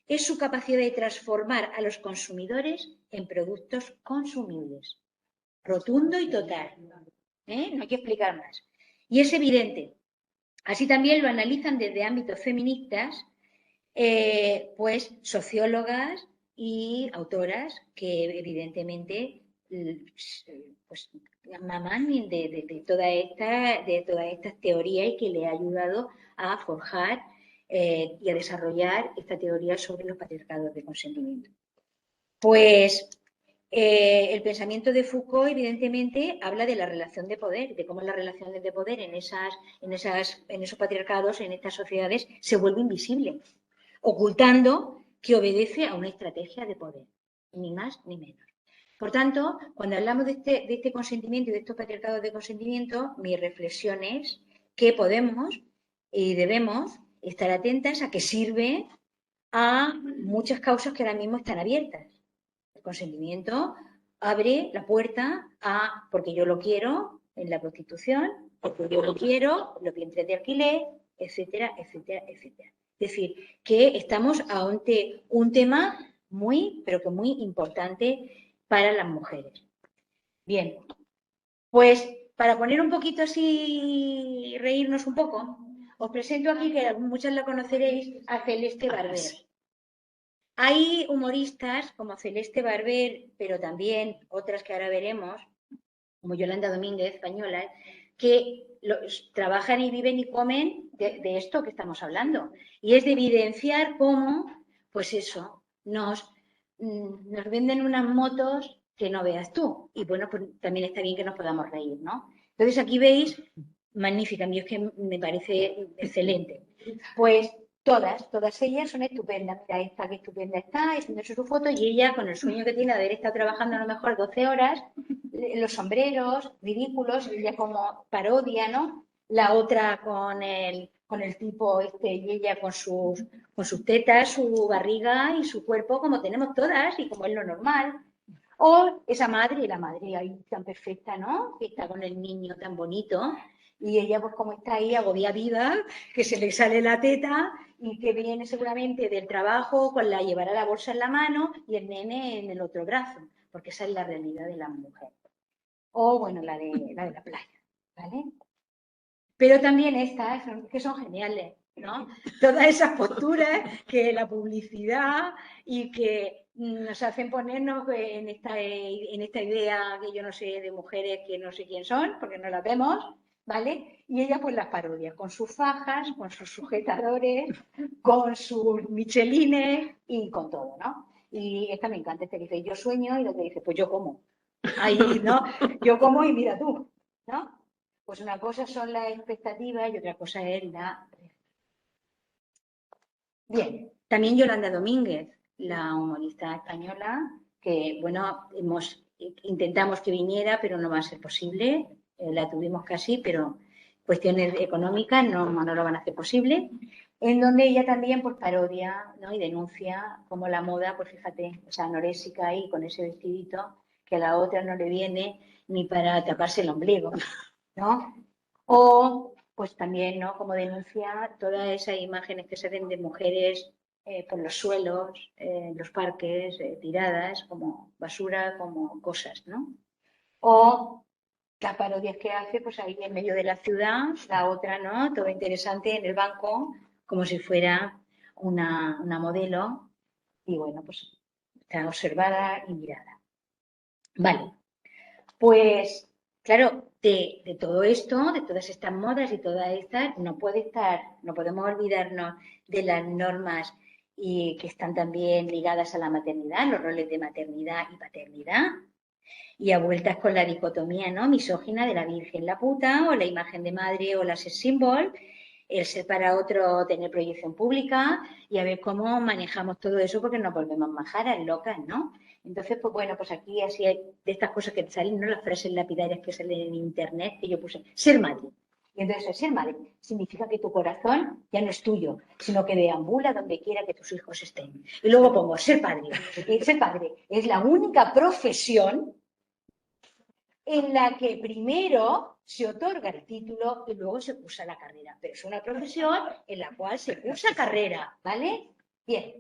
[SPEAKER 1] es su capacidad de transformar a los consumidores en productos consumibles. Rotundo y total. No hay que explicar más. Y es evidente. Así también lo analizan desde ámbitos feministas, pues sociólogas y autoras que evidentemente pues maman de toda esta teoría y que le ha ayudado a forjar y a desarrollar esta teoría sobre los patriarcados de consentimiento. Pues el pensamiento de Foucault, evidentemente, habla de la relación de poder, de cómo las relaciones de poder en esos patriarcados, en estas sociedades, se vuelve invisible, ocultando que obedece a una estrategia de poder, ni más ni menos. Por tanto, cuando hablamos de este consentimiento y de estos patriarcados de consentimiento, mi reflexión es que podemos y debemos estar atentas a que sirve a muchas causas que ahora mismo están abiertas. El consentimiento abre la puerta a, porque yo lo quiero, en la prostitución, porque yo lo quiero, los vientres de alquiler, etcétera, etcétera, etcétera. Es decir, que estamos ante un tema muy, pero que muy importante para las mujeres. Bien, pues para poner un poquito así, reírnos un poco, os presento aquí, que muchas la conoceréis, a Celeste Barber. Hay humoristas como Celeste Barber, pero también otras que ahora veremos, como Yolanda Domínguez, española, que trabajan y viven y comen de esto que estamos hablando. Y es de evidenciar cómo, pues eso, nos venden unas motos que no veas tú. Y bueno, pues también está bien que nos podamos reír, ¿no? Entonces aquí veis, magnífica, a mí es que me parece excelente. Pues Todas ellas son estupendas. Mira, esta que estupenda está, haciéndose su foto, y ella, con el sueño que tiene de haber estado trabajando a lo mejor 12 horas, los sombreros ridículos, y ella como parodia, ¿no? La otra con el tipo y ella con sus tetas, su barriga y su cuerpo, como tenemos todas y como es lo normal. O esa madre, la madre ahí tan perfecta, ¿no? Que está con el niño tan bonito, y ella pues como está ahí agobia viva, que se le sale la teta y que viene seguramente del trabajo con llevará la bolsa en la mano y el nene en el otro brazo, porque esa es la realidad de la mujer. O bueno, la de la playa, ¿vale? Pero también estas, que son geniales, ¿no? Todas esas posturas que la publicidad y que nos hacen ponernos en esta idea que yo no sé de mujeres que no sé quién son, porque no las vemos, ¿vale? Y ella pues las parodia con sus fajas, con sus sujetadores, con sus michelines y con todo, ¿no? Y esta me encanta, este que dice, yo sueño, y lo que dice, pues yo como. Ahí, ¿no? Yo como y mira tú, ¿no? Pues una cosa son las expectativas y otra cosa es la... Bien, también Yolanda Domínguez, la humorista española, que, bueno, intentamos que viniera, pero no va a ser posible. La tuvimos casi, pero cuestiones económicas no lo van a hacer posible. En donde ella también pues parodia, ¿no? Y denuncia como la moda, pues fíjate, esa anorésica ahí con ese vestidito que a la otra no le viene ni para taparse el ombligo, ¿no? O, pues también, ¿no? Como denuncia todas esas imágenes que se ven de mujeres por los suelos, en los parques, tiradas como basura, como cosas, ¿no? O las parodias que hace, pues ahí en medio de la ciudad, la otra, ¿no? Todo interesante en el banco, como si fuera una modelo, y bueno, pues está observada y mirada. Vale, pues claro, de todo esto, de todas estas modas y todas estas, no podemos olvidarnos de las normas que están también ligadas a la maternidad, los roles de maternidad y paternidad, y a vueltas con la dicotomía, ¿no? Misógina de la Virgen la puta, o la imagen de madre o la sex symbol, el ser para otro tener proyección pública, y a ver cómo manejamos todo eso, porque nos volvemos majaras, locas, ¿no? Entonces, pues bueno, pues aquí así hay de estas cosas que salen, ¿no? Las frases lapidarias que salen en internet, que yo puse, ser madre. Y entonces, ser madre significa que tu corazón ya no es tuyo, sino que deambula donde quiera que tus hijos estén. Y luego pongo, ser padre. Y ser padre es la única profesión en la que primero se otorga el título y luego se cursa la carrera. Pero es una profesión en la cual se cursa carrera, ¿vale? Bien.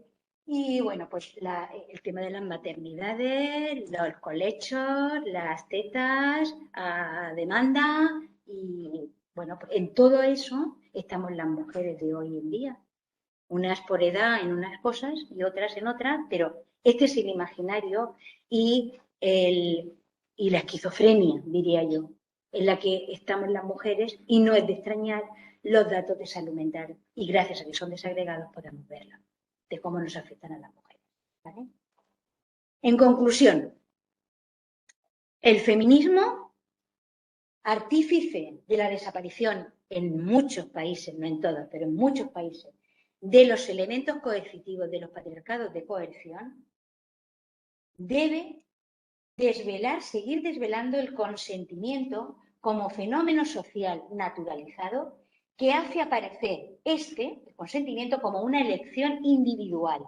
[SPEAKER 1] Y bueno, pues el tema de las maternidades, los colechos, las tetas a demanda, y bueno, pues en todo eso estamos las mujeres de hoy en día. Unas por edad en unas cosas y otras en otras, pero este es el imaginario y la esquizofrenia, diría yo, en la que estamos las mujeres, y no es de extrañar los datos de salud mental. Y gracias a que son desagregados podemos verlo, de cómo nos afectan a las mujeres, ¿vale? En conclusión, el feminismo, artífice de la desaparición en muchos países, no en todos, pero en muchos países, de los elementos coercitivos de los patriarcados de coerción, debe seguir desvelando el consentimiento como fenómeno social naturalizado que hace aparecer el consentimiento, como una elección individual,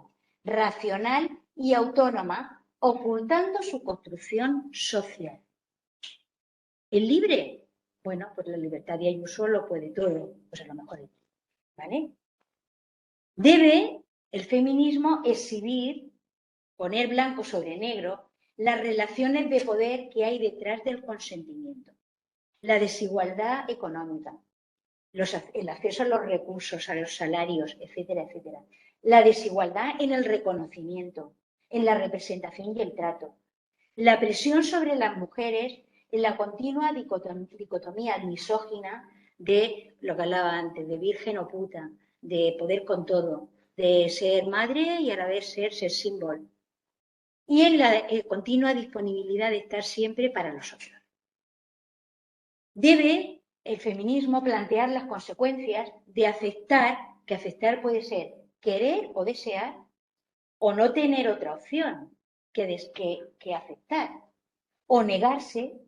[SPEAKER 1] racional y autónoma, ocultando su construcción social. ¿El libre? Bueno, pues la libertad de Ayuso lo puede todo, pues a lo mejor es, ¿vale? Debe el feminismo exhibir, poner blanco sobre negro, las relaciones de poder que hay detrás del consentimiento, la desigualdad económica, el acceso a los recursos, a los salarios, etcétera, etcétera, la desigualdad en el reconocimiento, en la representación y el trato, la presión sobre las mujeres en la continua dicotomía misógina de lo que hablaba antes, de virgen o puta, de poder con todo, de ser madre y a la vez ser símbolo, y en la continua disponibilidad de estar siempre para los otros. Debe el feminismo plantear las consecuencias de aceptar que aceptar puede ser querer o desear o no tener otra opción que aceptar, o negarse,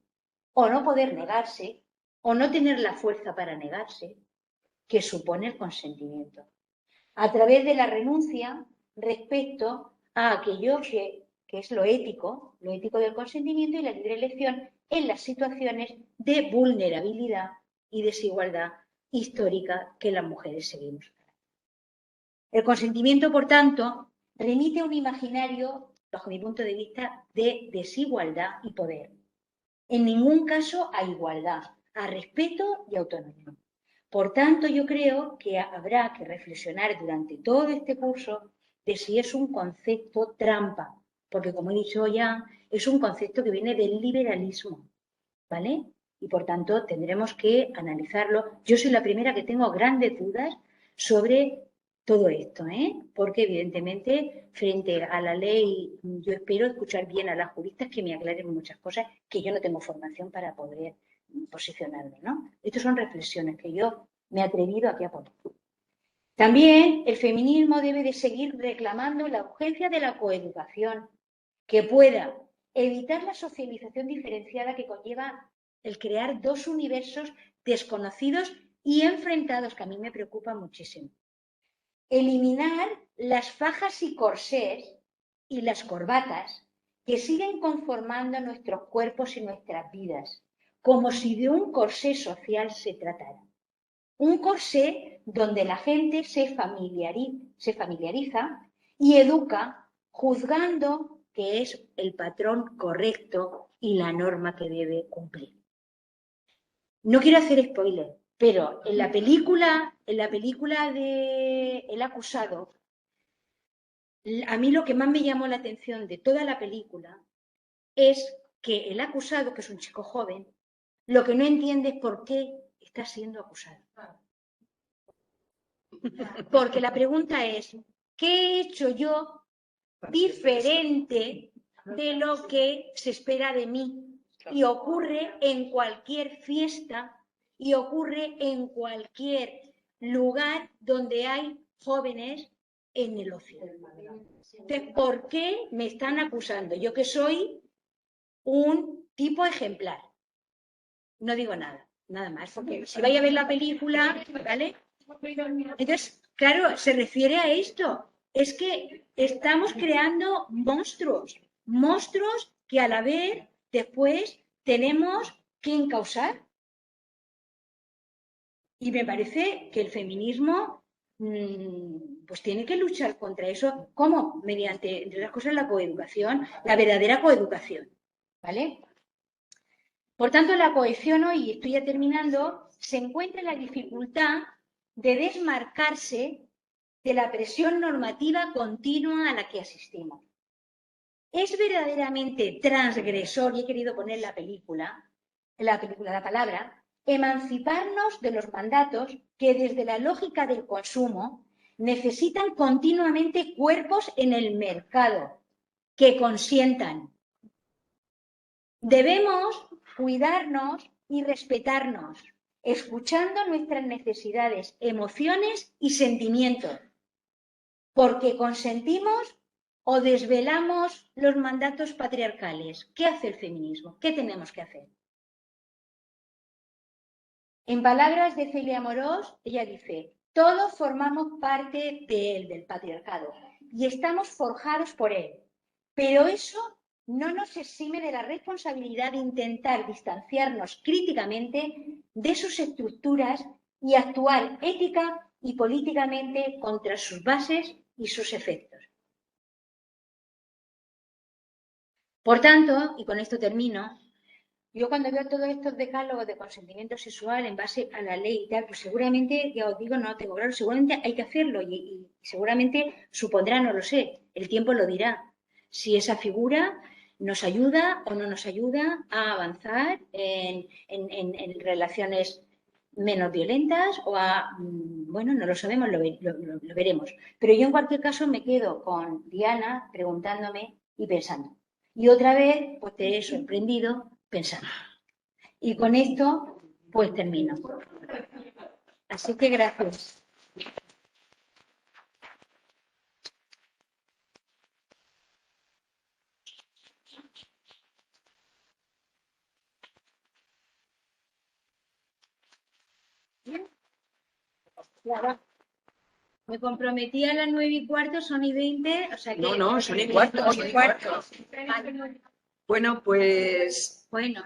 [SPEAKER 1] o no poder negarse, o no tener la fuerza para negarse, que supone el consentimiento, a través de la renuncia respecto a aquello que es lo ético del consentimiento y la libre elección en las situaciones de vulnerabilidad y desigualdad histórica que las mujeres seguimos. El consentimiento, por tanto, remite a un imaginario, bajo mi punto de vista, de desigualdad y poder. En ningún caso a igualdad, a respeto y autonomía. Por tanto, yo creo que habrá que reflexionar durante todo este curso de si es un concepto trampa, porque como he dicho ya, es un concepto que viene del liberalismo, ¿vale? Y por tanto tendremos que analizarlo. Yo soy la primera que tengo grandes dudas sobre todo esto, porque evidentemente frente a la ley yo espero escuchar bien a las juristas que me aclaren muchas cosas que yo no tengo formación para poder posicionarme, ¿no? Estas son reflexiones que yo me he atrevido aquí a poner. También el feminismo debe de seguir reclamando la urgencia de la coeducación que pueda evitar la socialización diferenciada que conlleva el crear dos universos desconocidos y enfrentados, que a mí me preocupa muchísimo. Eliminar las fajas y corsés y las corbatas que siguen conformando nuestros cuerpos y nuestras vidas, como si de un corsé social se tratara. Un corsé donde la gente se familiariza y educa juzgando que es el patrón correcto y la norma que debe cumplir. No quiero hacer spoiler, pero en la película de El acusado, a mí lo que más me llamó la atención de toda la película es que el acusado, que es un chico joven, lo que no entiende es por qué está siendo acusado. Porque la pregunta es, ¿qué he hecho yo diferente de lo que se espera de mí? Y ocurre en cualquier fiesta y ocurre en cualquier lugar donde hay jóvenes en el ocio. Entonces, ¿por qué me están acusando? Yo que soy un tipo ejemplar. No digo nada, nada más, porque si vais a ver la película, ¿vale? Entonces, claro, se refiere a esto. Es que estamos creando monstruos que a la vez después tenemos que encausar. Y me parece que el feminismo pues tiene que luchar contra eso. ¿Cómo? Mediante, entre otras cosas, la coeducación, la verdadera coeducación. ¿Vale? Por tanto, la cohesión, y estoy ya terminando, se encuentra en la dificultad de desmarcarse de la presión normativa continua a la que asistimos. Es verdaderamente transgresor, y he querido poner la palabra, emanciparnos de los mandatos que desde la lógica del consumo necesitan continuamente cuerpos en el mercado que consientan. Debemos cuidarnos y respetarnos, escuchando nuestras necesidades, emociones y sentimientos, porque consentimos o desvelamos los mandatos patriarcales. ¿Qué hace el feminismo? ¿Qué tenemos que hacer? En palabras de Celia Amorós, ella dice, todos formamos parte del patriarcado y estamos forjados por él, pero eso no nos exime de la responsabilidad de intentar distanciarnos críticamente de sus estructuras y actuar ética y políticamente contra sus bases y sus efectos. Por tanto, y con esto termino, yo cuando veo todos estos decálogos de consentimiento sexual en base a la ley y tal, pues seguramente, ya os digo, no lo tengo claro, seguramente hay que hacerlo y seguramente supondrá, no lo sé, el tiempo lo dirá, si esa figura nos ayuda o no nos ayuda a avanzar en relaciones menos violentas o a, bueno, no lo sabemos, lo veremos. Pero yo en cualquier caso me quedo con Diana preguntándome y pensando. Y otra vez, pues te he sorprendido pensando. Y con esto, pues termino. Así que gracias. Me comprometí a las 9:15, son y 20, o sea que...
[SPEAKER 2] No, son y cuarto. Bueno, pues
[SPEAKER 1] Bueno,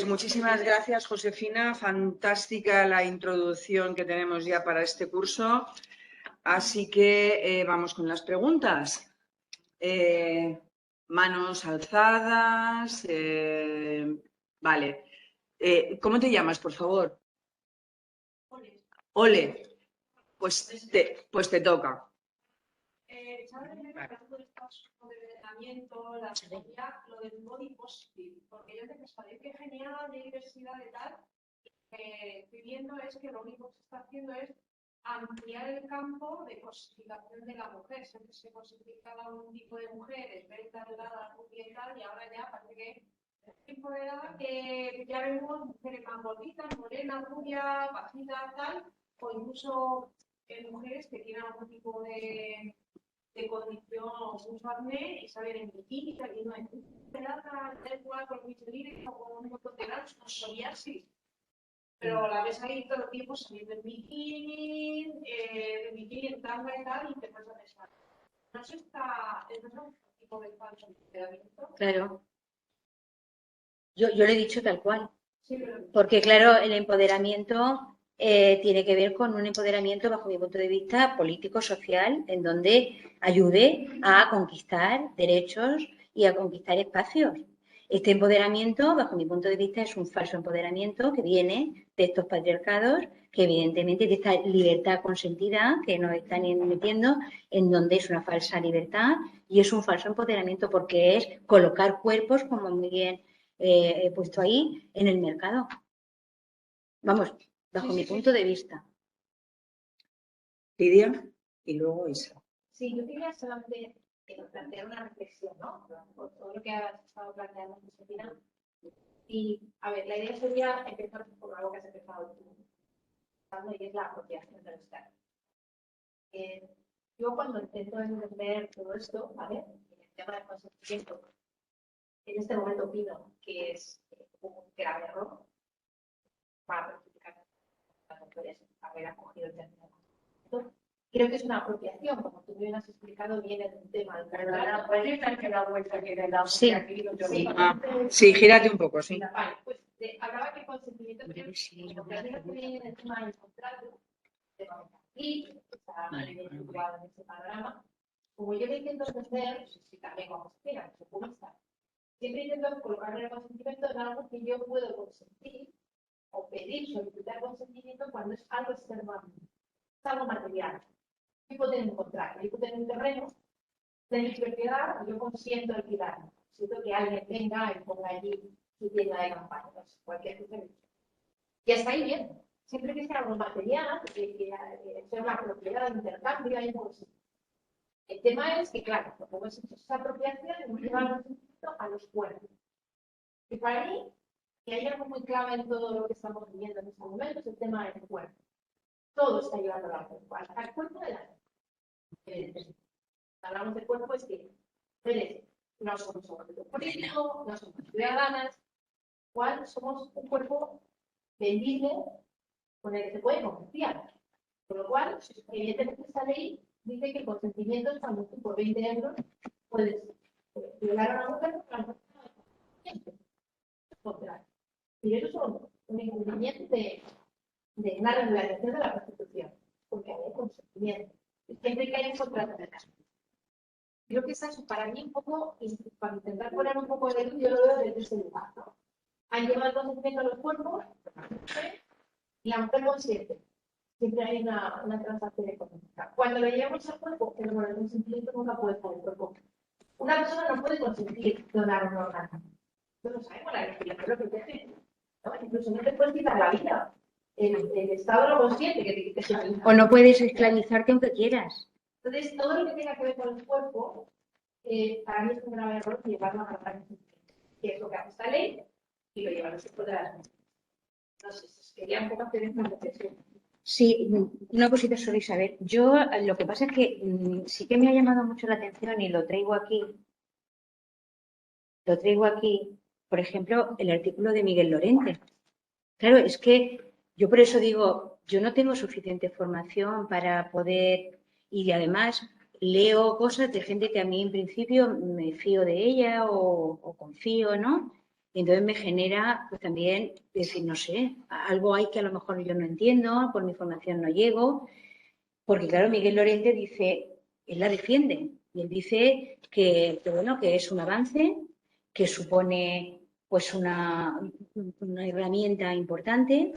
[SPEAKER 2] muchísimas gracias, Josefina. Fantástica la introducción que tenemos ya para este curso. Así que vamos con las preguntas. Manos alzadas. Vale. ¿Cómo te llamas, por favor? Ole. Pues te toca.
[SPEAKER 3] Lo del body positive, porque yo te sabéis que genial de diversidad y tal, estoy viendo es que lo único que se está haciendo es ampliar el campo de cosificación de la mujer. Siempre se cosificaba un tipo de mujeres, venta delgada, rubia y tal, y ahora ya parece que empoderada que ya vemos mujeres más gorditas, morenas, rubias, bajitas, tal, o incluso mujeres que tienen algún tipo de condición mucho acné y salen en bikini, saliendo en pelada, da igual con vitiligo o con un montón de granos, con psoriasis. Pero la ves ahí todo el tiempo saliendo en bikini, en tanga y tal, y te vas a pensar. ¿No se está en un tipo de falso empoderamiento?
[SPEAKER 1] claro. Yo lo he dicho tal cual.
[SPEAKER 3] Sí, pero...
[SPEAKER 1] Porque, claro, el empoderamiento tiene que ver con un empoderamiento, bajo mi punto de vista, político-social, en donde ayude a conquistar derechos y a conquistar espacios. Este empoderamiento, bajo mi punto de vista, es un falso empoderamiento que viene de estos patriarcados, que evidentemente de esta libertad consentida que nos están metiendo, en donde es una falsa libertad y es un falso empoderamiento porque es colocar cuerpos, como muy bien he puesto ahí, en el mercado. Vamos, bajo mi punto de vista.
[SPEAKER 2] Lidia y luego Isa.
[SPEAKER 3] Sí, yo quería solamente plantear una reflexión, ¿no? Por todo lo que has estado planteando, Josefina. Y, a ver, la idea sería empezar por algo que has empezado tú, y es la apropiación del Estado. Yo cuando intento entender todo esto, ¿vale? El tema del consentimiento, en este momento opino que es un grave error para justificar a las mujeres haber acogido el término consentimiento. Creo que es una apropiación, como tú bien has explicado, viene de un tema del
[SPEAKER 4] Perdona, ¿puedes darme la vuelta que le he dado?
[SPEAKER 1] Sí.
[SPEAKER 2] Sí, gírate un poco, sí.
[SPEAKER 3] Vale, pues hablaba que el consentimiento creo que viene en el tema del contrato, y está situado en ese panorama. Como yo lo intento hacer, si también como espera, siempre intento colocar el consentimiento en algo que yo puedo consentir o pedir, solicitar consentimiento cuando es algo externo a mí, es algo material. Yo puedo tener un contrato, yo puedo tener un terreno de mi propiedad y yo consiento alquilar. Siento que alguien venga y ponga allí su tienda de campaña, cualquier cosa. Y hasta ahí bien. Siempre que sea algo material, que sea una propiedad de intercambio, hay cosas. El tema es que, claro, como es esa apropiación, nos lleva al consentimiento a los cuerpos. Y para mí, que hay algo muy clave en todo lo que estamos viviendo en estos momentos, el tema del cuerpo. Todo está llevando al cuerpo, al cuerpo de la gente. Hablamos del cuerpo, es que no somos un cuerpo político, no somos ciudadanas, igual somos un cuerpo vendible con el que se puede confiar. Por lo cual, evidentemente esta ley dice que el consentimiento es cuando tú por 20 euros puedes violar a una mujer para no contrato. Y eso es un incumplimiento de una regularización de la Constitución, porque hay consentimiento. Siempre que hay un contrato de caso. Creo que esa es para mí un poco, para intentar poner un poco de luz, yo lo veo desde ese lugar, ¿no? Han llevado el consentimiento a los cuerpos y la mujer consiente. Siempre hay una transacción económica. Cuando lo llevamos al cuerpo, el consentimiento nunca puede estar en el cuerpo. Una persona no puede consentir donar un órgano. No lo sabemos, la legislación lo protege, ¿no? Incluso no te puedes quitar la vida. El Estado lo consiente que te quites la vida.
[SPEAKER 1] O no puedes esclavizarte aunque quieras.
[SPEAKER 3] Entonces, todo lo que tenga que ver con el cuerpo, para mí es un grave error llevarlo a la práctica. Que es lo que hace esta ley y lo lleva a los cuerpos de las mujeres. No sé, quería un poco hacer esta reflexión.
[SPEAKER 1] Sí, una cosita solo, Isabel. Yo lo que pasa es que sí que me ha llamado mucho la atención y lo traigo aquí. Por ejemplo, el artículo de Miguel Lorente. Claro, es que yo por eso digo, yo no tengo suficiente formación para poder, y además leo cosas de gente que a mí en principio me fío de ella o confío, ¿no? Y entonces me genera pues también decir, no sé, algo hay que a lo mejor yo no entiendo, por mi formación no llego, porque claro, Miguel Lorente dice, él la defiende, y él dice que bueno, que es un avance, que supone pues una herramienta importante.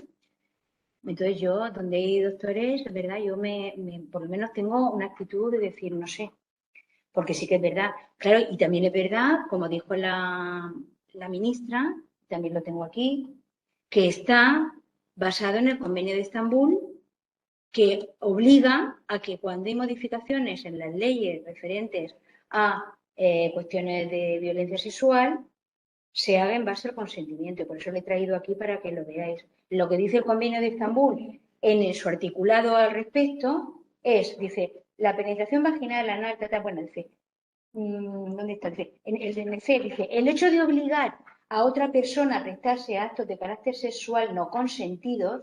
[SPEAKER 1] Entonces yo, donde hay doctores, de verdad, yo por lo menos tengo una actitud de decir, no sé, porque sí que es verdad. Claro, y también es verdad, como dijo la ministra, también lo tengo aquí, que está basado en el Convenio de Estambul, que obliga a que cuando hay modificaciones en las leyes referentes a cuestiones de violencia sexual, se haga en base al consentimiento. Por eso lo he traído aquí para que lo veáis. Lo que dice el Convenio de Estambul en su articulado al respecto dice, la penetración vaginal, anal, bueno, dice, ¿dónde está? Dice, en el C dice, el hecho de obligar a otra persona a prestarse a actos de carácter sexual no consentidos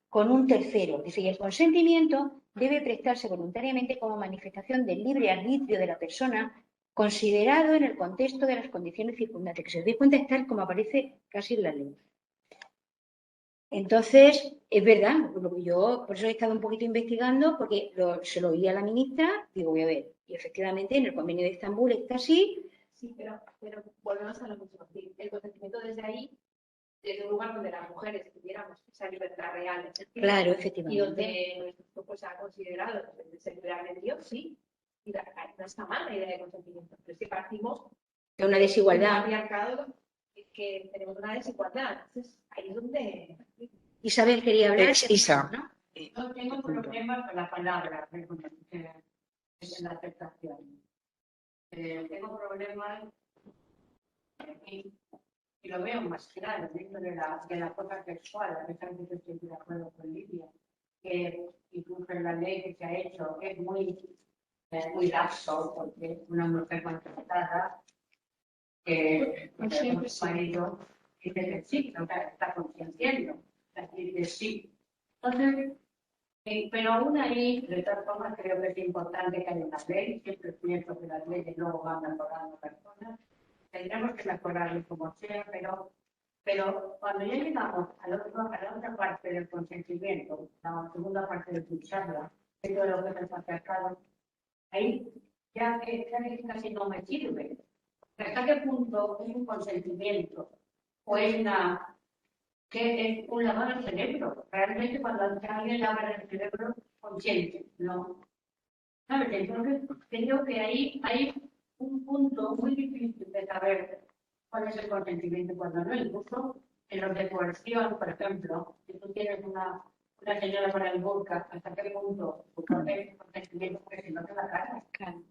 [SPEAKER 1] con un tercero. Dice, y el consentimiento debe prestarse voluntariamente como manifestación del libre arbitrio de la persona, considerado en el contexto de las condiciones circundantes, que se os dé cuenta es tal como aparece casi en la ley. Entonces, es verdad, yo por eso he estado un poquito investigando, porque se lo oí a la ministra, digo, voy a ver, y efectivamente en el Convenio de Estambul está así.
[SPEAKER 3] Sí, pero volvemos a lo mismo. El consentimiento desde ahí, desde un lugar donde las mujeres tuviéramos esa libertad real.
[SPEAKER 1] Claro,
[SPEAKER 3] Y
[SPEAKER 1] efectivamente.
[SPEAKER 3] donde nuestro cuerpo se ha considerado ser realmente Dios, sí. Y no está mal la idea de consentimiento. Pero es que partimos
[SPEAKER 1] de una desigualdad.
[SPEAKER 3] Un patriarcado que tenemos una desigualdad. Entonces, ahí es donde...
[SPEAKER 1] Isabel quería hablar.
[SPEAKER 2] Isa.
[SPEAKER 4] ¿no? No tengo problema con la palabra, en la aceptación. Tengo problemas y lo veo más claro dentro de la cosa sexual, a pesar de que estoy de acuerdo con Lidia, que incluso en la ley que se ha hecho es muy laxo, porque una mujer maltratada que su marido dice que sí, o sea, está consentiendo, dice sí. Entonces, pero aún ahí, de todas formas, creo que es importante que haya una ley. Siempre pienso que las leyes luego van mejorando personas. Tendremos que mejorarlo como sea, pero cuando ya llegamos a la otra parte del consentimiento, la segunda parte de tu charla, de todo lo que es el patriarcado, ahí ya que casi no me sirve. ¿Hasta qué punto es un consentimiento o es que es un lavado del cerebro? Realmente cuando alguien lava el cerebro, consciente, ¿no? ¿Sabes? Entonces, creo que ahí hay un punto muy difícil de saber cuál es el consentimiento y cuándo no. Incluso en los de coerción, por ejemplo, si tú tienes una señora con el burka, ¿hasta qué punto tu consentimiento? Porque si no te la cargas. Claro.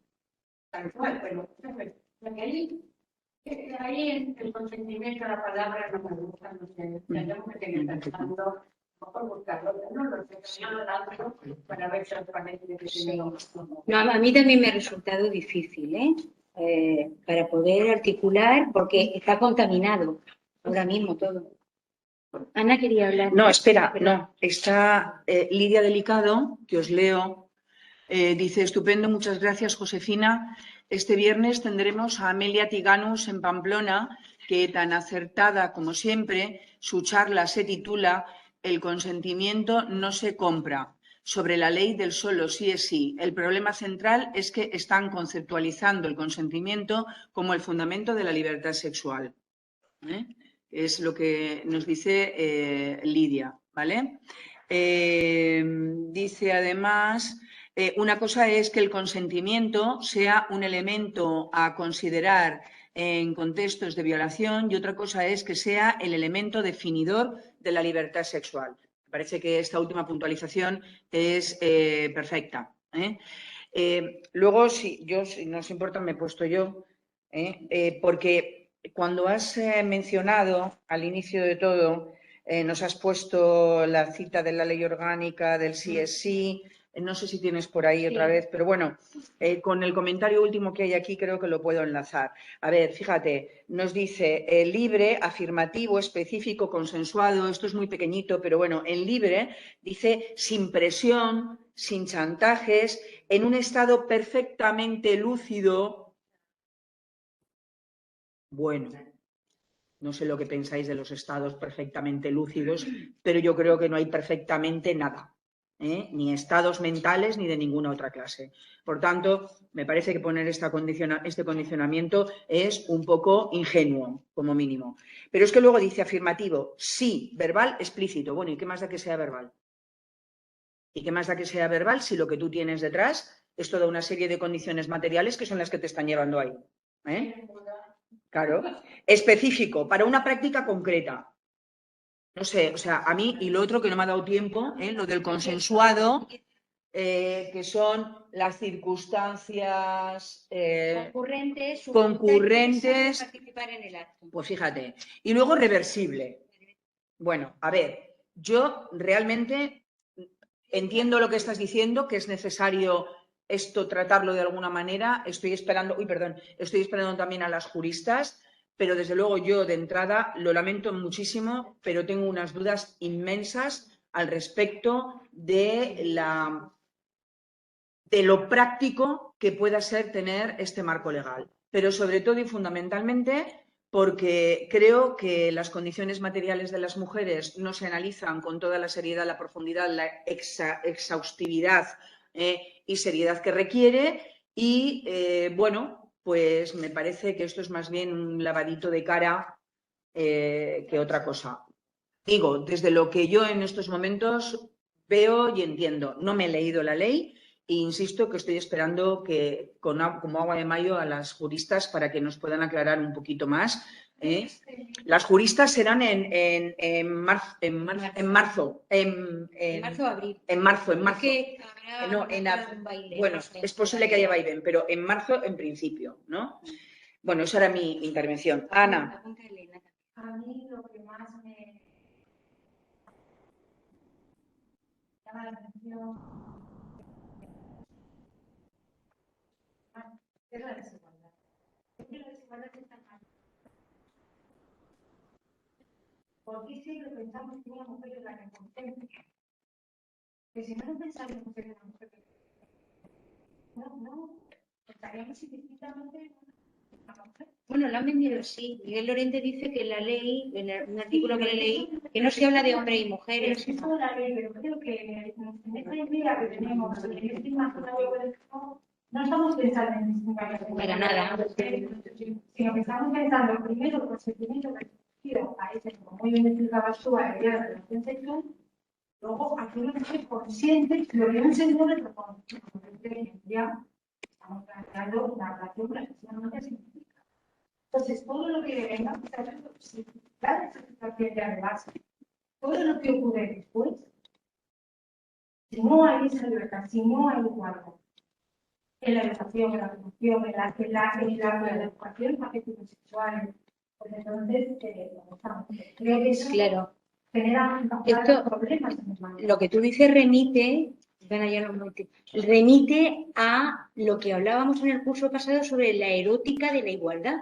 [SPEAKER 4] Tal cual, pero ¿sabes? Porque ahí el consentimiento a la palabra no me gusta, no sé, tenemos que seguir pensando, mejor buscarlo, no lo sé, no lo tanto para ver si os parece que tenemos.
[SPEAKER 1] No, a mí también me ha resultado difícil, para poder articular, porque está contaminado ahora mismo todo. Ana quería hablar.
[SPEAKER 2] No, espera, no. Está Lidia Delicado, que os leo. Dice, estupendo, muchas gracias, Josefina. Este viernes tendremos a Amelia Tiganus en Pamplona, que tan acertada como siempre, su charla se titula El consentimiento no se compra, sobre la ley del solo sí es sí. El problema central es que están conceptualizando el consentimiento como el fundamento de la libertad sexual. Es lo que nos dice Lidia, ¿vale? Dice además... una cosa es que el consentimiento sea un elemento a considerar en contextos de violación y otra cosa es que sea el elemento definidor de la libertad sexual. Me parece que esta última puntualización es perfecta. Luego, si no os importa, me he puesto yo, porque cuando has mencionado al inicio de todo, nos has puesto la cita de la ley orgánica del sí es sí, No sé si tienes por ahí otra vez, pero bueno, con el comentario último que hay aquí creo que lo puedo enlazar. A ver, fíjate, nos dice libre, afirmativo, específico, consensuado. Esto es muy pequeñito, pero bueno, en libre dice sin presión, sin chantajes, en un estado perfectamente lúcido. Bueno, no sé lo que pensáis de los estados perfectamente lúcidos, pero yo creo que no hay perfectamente nada, ni estados mentales ni de ninguna otra clase. Por tanto, me parece que poner este condicionamiento es un poco ingenuo, como mínimo. Pero es que luego dice afirmativo, sí, verbal, explícito. Bueno, ¿y qué más da que sea verbal? ¿Y qué más da que sea verbal si lo que tú tienes detrás es toda una serie de condiciones materiales que son las que te están llevando ahí? Claro, específico, para una práctica concreta. No sé, o sea, a mí, y lo otro que no me ha dado tiempo, lo del consensuado, que son las circunstancias concurrentes
[SPEAKER 1] participar en el acto.
[SPEAKER 2] Pues fíjate. Y luego reversible. Bueno, a ver, yo realmente entiendo lo que estás diciendo, que es necesario esto tratarlo de alguna manera. Estoy esperando también a las juristas, pero desde luego yo de entrada lo lamento muchísimo, pero tengo unas dudas inmensas al respecto de lo práctico que pueda ser tener este marco legal. Pero sobre todo y fundamentalmente porque creo que las condiciones materiales de las mujeres no se analizan con toda la seriedad, la profundidad, la exhaustividad y seriedad que requiere. Y bueno, pues me parece que esto es más bien un lavadito de cara que otra cosa. Digo, desde lo que yo en estos momentos veo y entiendo. No me he leído la ley e insisto que estoy esperando que, como agua de mayo, a las juristas para que nos puedan aclarar un poquito más. Las juristas serán en marzo. En marzo
[SPEAKER 1] o abril.
[SPEAKER 2] En marzo. Bueno,
[SPEAKER 1] no sé,
[SPEAKER 2] es posible que haya vaivén, pero en marzo en principio, ¿no? Bueno, esa era mi intervención. Ana.
[SPEAKER 4] A mí lo que más me llama la atención es la desigualdad. Es que la desigualdad está mal. Porque siempre pensamos que una mujer es la que contempla. Que si no pensamos que es una mujer, no, estaríamos implícitamente a la mujer.
[SPEAKER 1] Bueno, lo han vendido así. Miguel Lorente dice que la ley, en un artículo que le leí, que no se habla de hombres y mujeres.
[SPEAKER 4] Pero eso de la ley, pero creo que en esta idea que tenemos, en este imaginario colectivo, no estamos pensando en distintas
[SPEAKER 1] Para nada.
[SPEAKER 4] sino que estamos pensando primero el consentimiento restringido a ese, como muy bien explicabas tú, a la idea de relación sexual, luego aquí no se consciente lo que un segundo le propone. Ya estamos planteando una relación relativamente significativa. Entonces, todo lo que venga a saber si da esa situación ya de base, todo lo que ocurre después, si no hay esa libertad, si no hay igualdad en la educación, en la formación, en la educación afectivo-sexual, pues entonces, creo que eso genera problemas en el mundo.
[SPEAKER 1] Lo que tú dices remite a lo que hablábamos en el curso pasado sobre la erótica de la igualdad.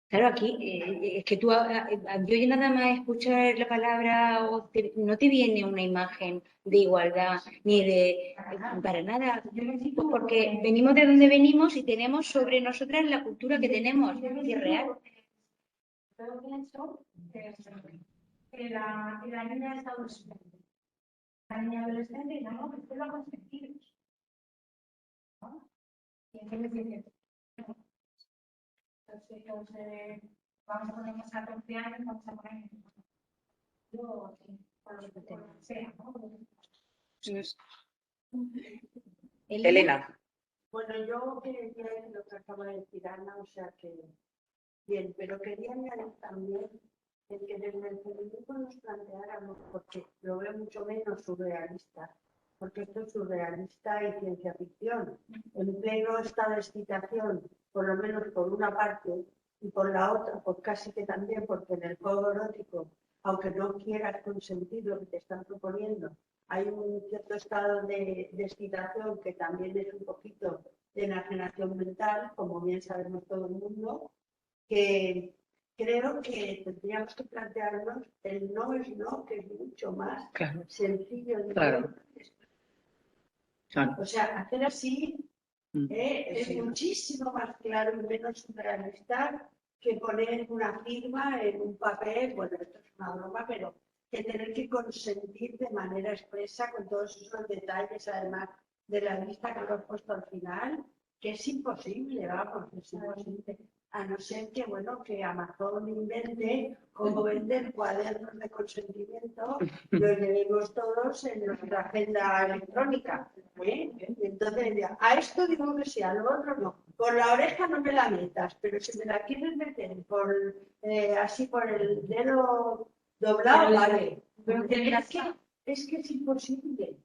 [SPEAKER 1] Claro, aquí es que yo nada más escuchar la palabra no te viene una imagen de igualdad ni de para nada, porque venimos de donde venimos y tenemos sobre nosotras la cultura que tenemos, es real.
[SPEAKER 4] Yo pienso que la niña es adolescente. La niña adolescente no, que usted lo ha consentido. ¿No? Y entonces dice, entonces vamos a poner más 14 años, vamos a poner yo, por lo que sea, ¿no?
[SPEAKER 2] Elena.
[SPEAKER 5] Bueno, yo quería decir lo que acaba de decir Ana, o sea que bien, pero quería añadir también el que desde el feminismo nos planteáramos, porque lo veo mucho menos surrealista, porque esto es surrealista y ciencia ficción. En pleno estado de excitación, por lo menos por una parte, y por la otra, pues casi que también, porque en el juego erótico, aunque no quieras consentir lo que te están proponiendo, hay un cierto estado de excitación que también es un poquito de enajenación mental, como bien sabemos todo el mundo, que creo que tendríamos que plantearnos el no es no, que es mucho más sencillo de
[SPEAKER 2] Claro.
[SPEAKER 5] O sea, hacer así es muchísimo más claro y menos surrealista que poner una firma en un papel, bueno, esto es una broma, pero que tener que consentir de manera expresa con todos esos detalles, además de la lista que hemos puesto al final, que es imposible, vamos, es imposible. A no ser que, bueno, que Amazon invente cómo vender cuadernos de consentimiento, los llevemos todos en nuestra agenda electrónica. Entonces, a esto digo que sí, a lo otro no. Por la oreja no me la metas, pero si me la quieres meter por, así por el dedo doblado, vale. Pero es que es imposible.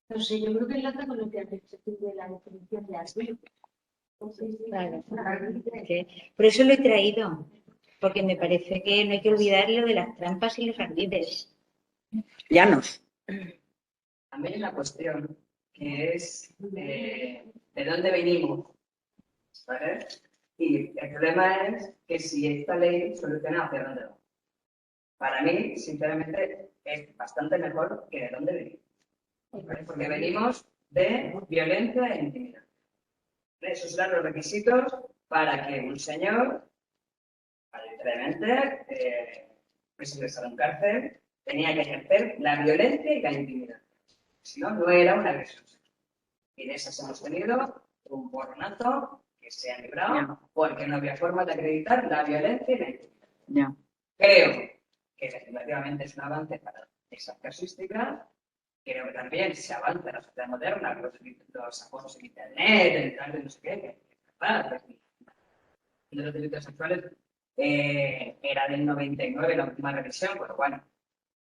[SPEAKER 4] No sé, yo creo que enlaza con lo que antes se de la definición de asilo.
[SPEAKER 1] Claro. Por eso lo he traído, porque me parece que no hay que olvidar lo de las trampas y los ardides.
[SPEAKER 2] Llanos.
[SPEAKER 6] También hay una cuestión que es de dónde venimos, ¿sabes? Y el problema es que si esta ley soluciona hacia dónde va. Para mí, sinceramente, es bastante mejor que de dónde venimos. ¿Vale? Porque venimos de violencia e intimidación. Esos eran los requisitos para que un señor, arbitrariamente, pues ingresado en cárcel, tenía que ejercer la violencia y la intimidación. Si no, no era una agresión sexual. Y de esas hemos tenido un borronazo que se ha librado porque no había forma de acreditar la violencia y la intimidación. Creo que legislativamente es un avance para esas casuísticas. Creo que también se avanza en la sociedad moderna, los acosos en internet, el tal de no sé qué, que es verdad. De los delitos sexuales era del 99 la última revisión, pues bueno,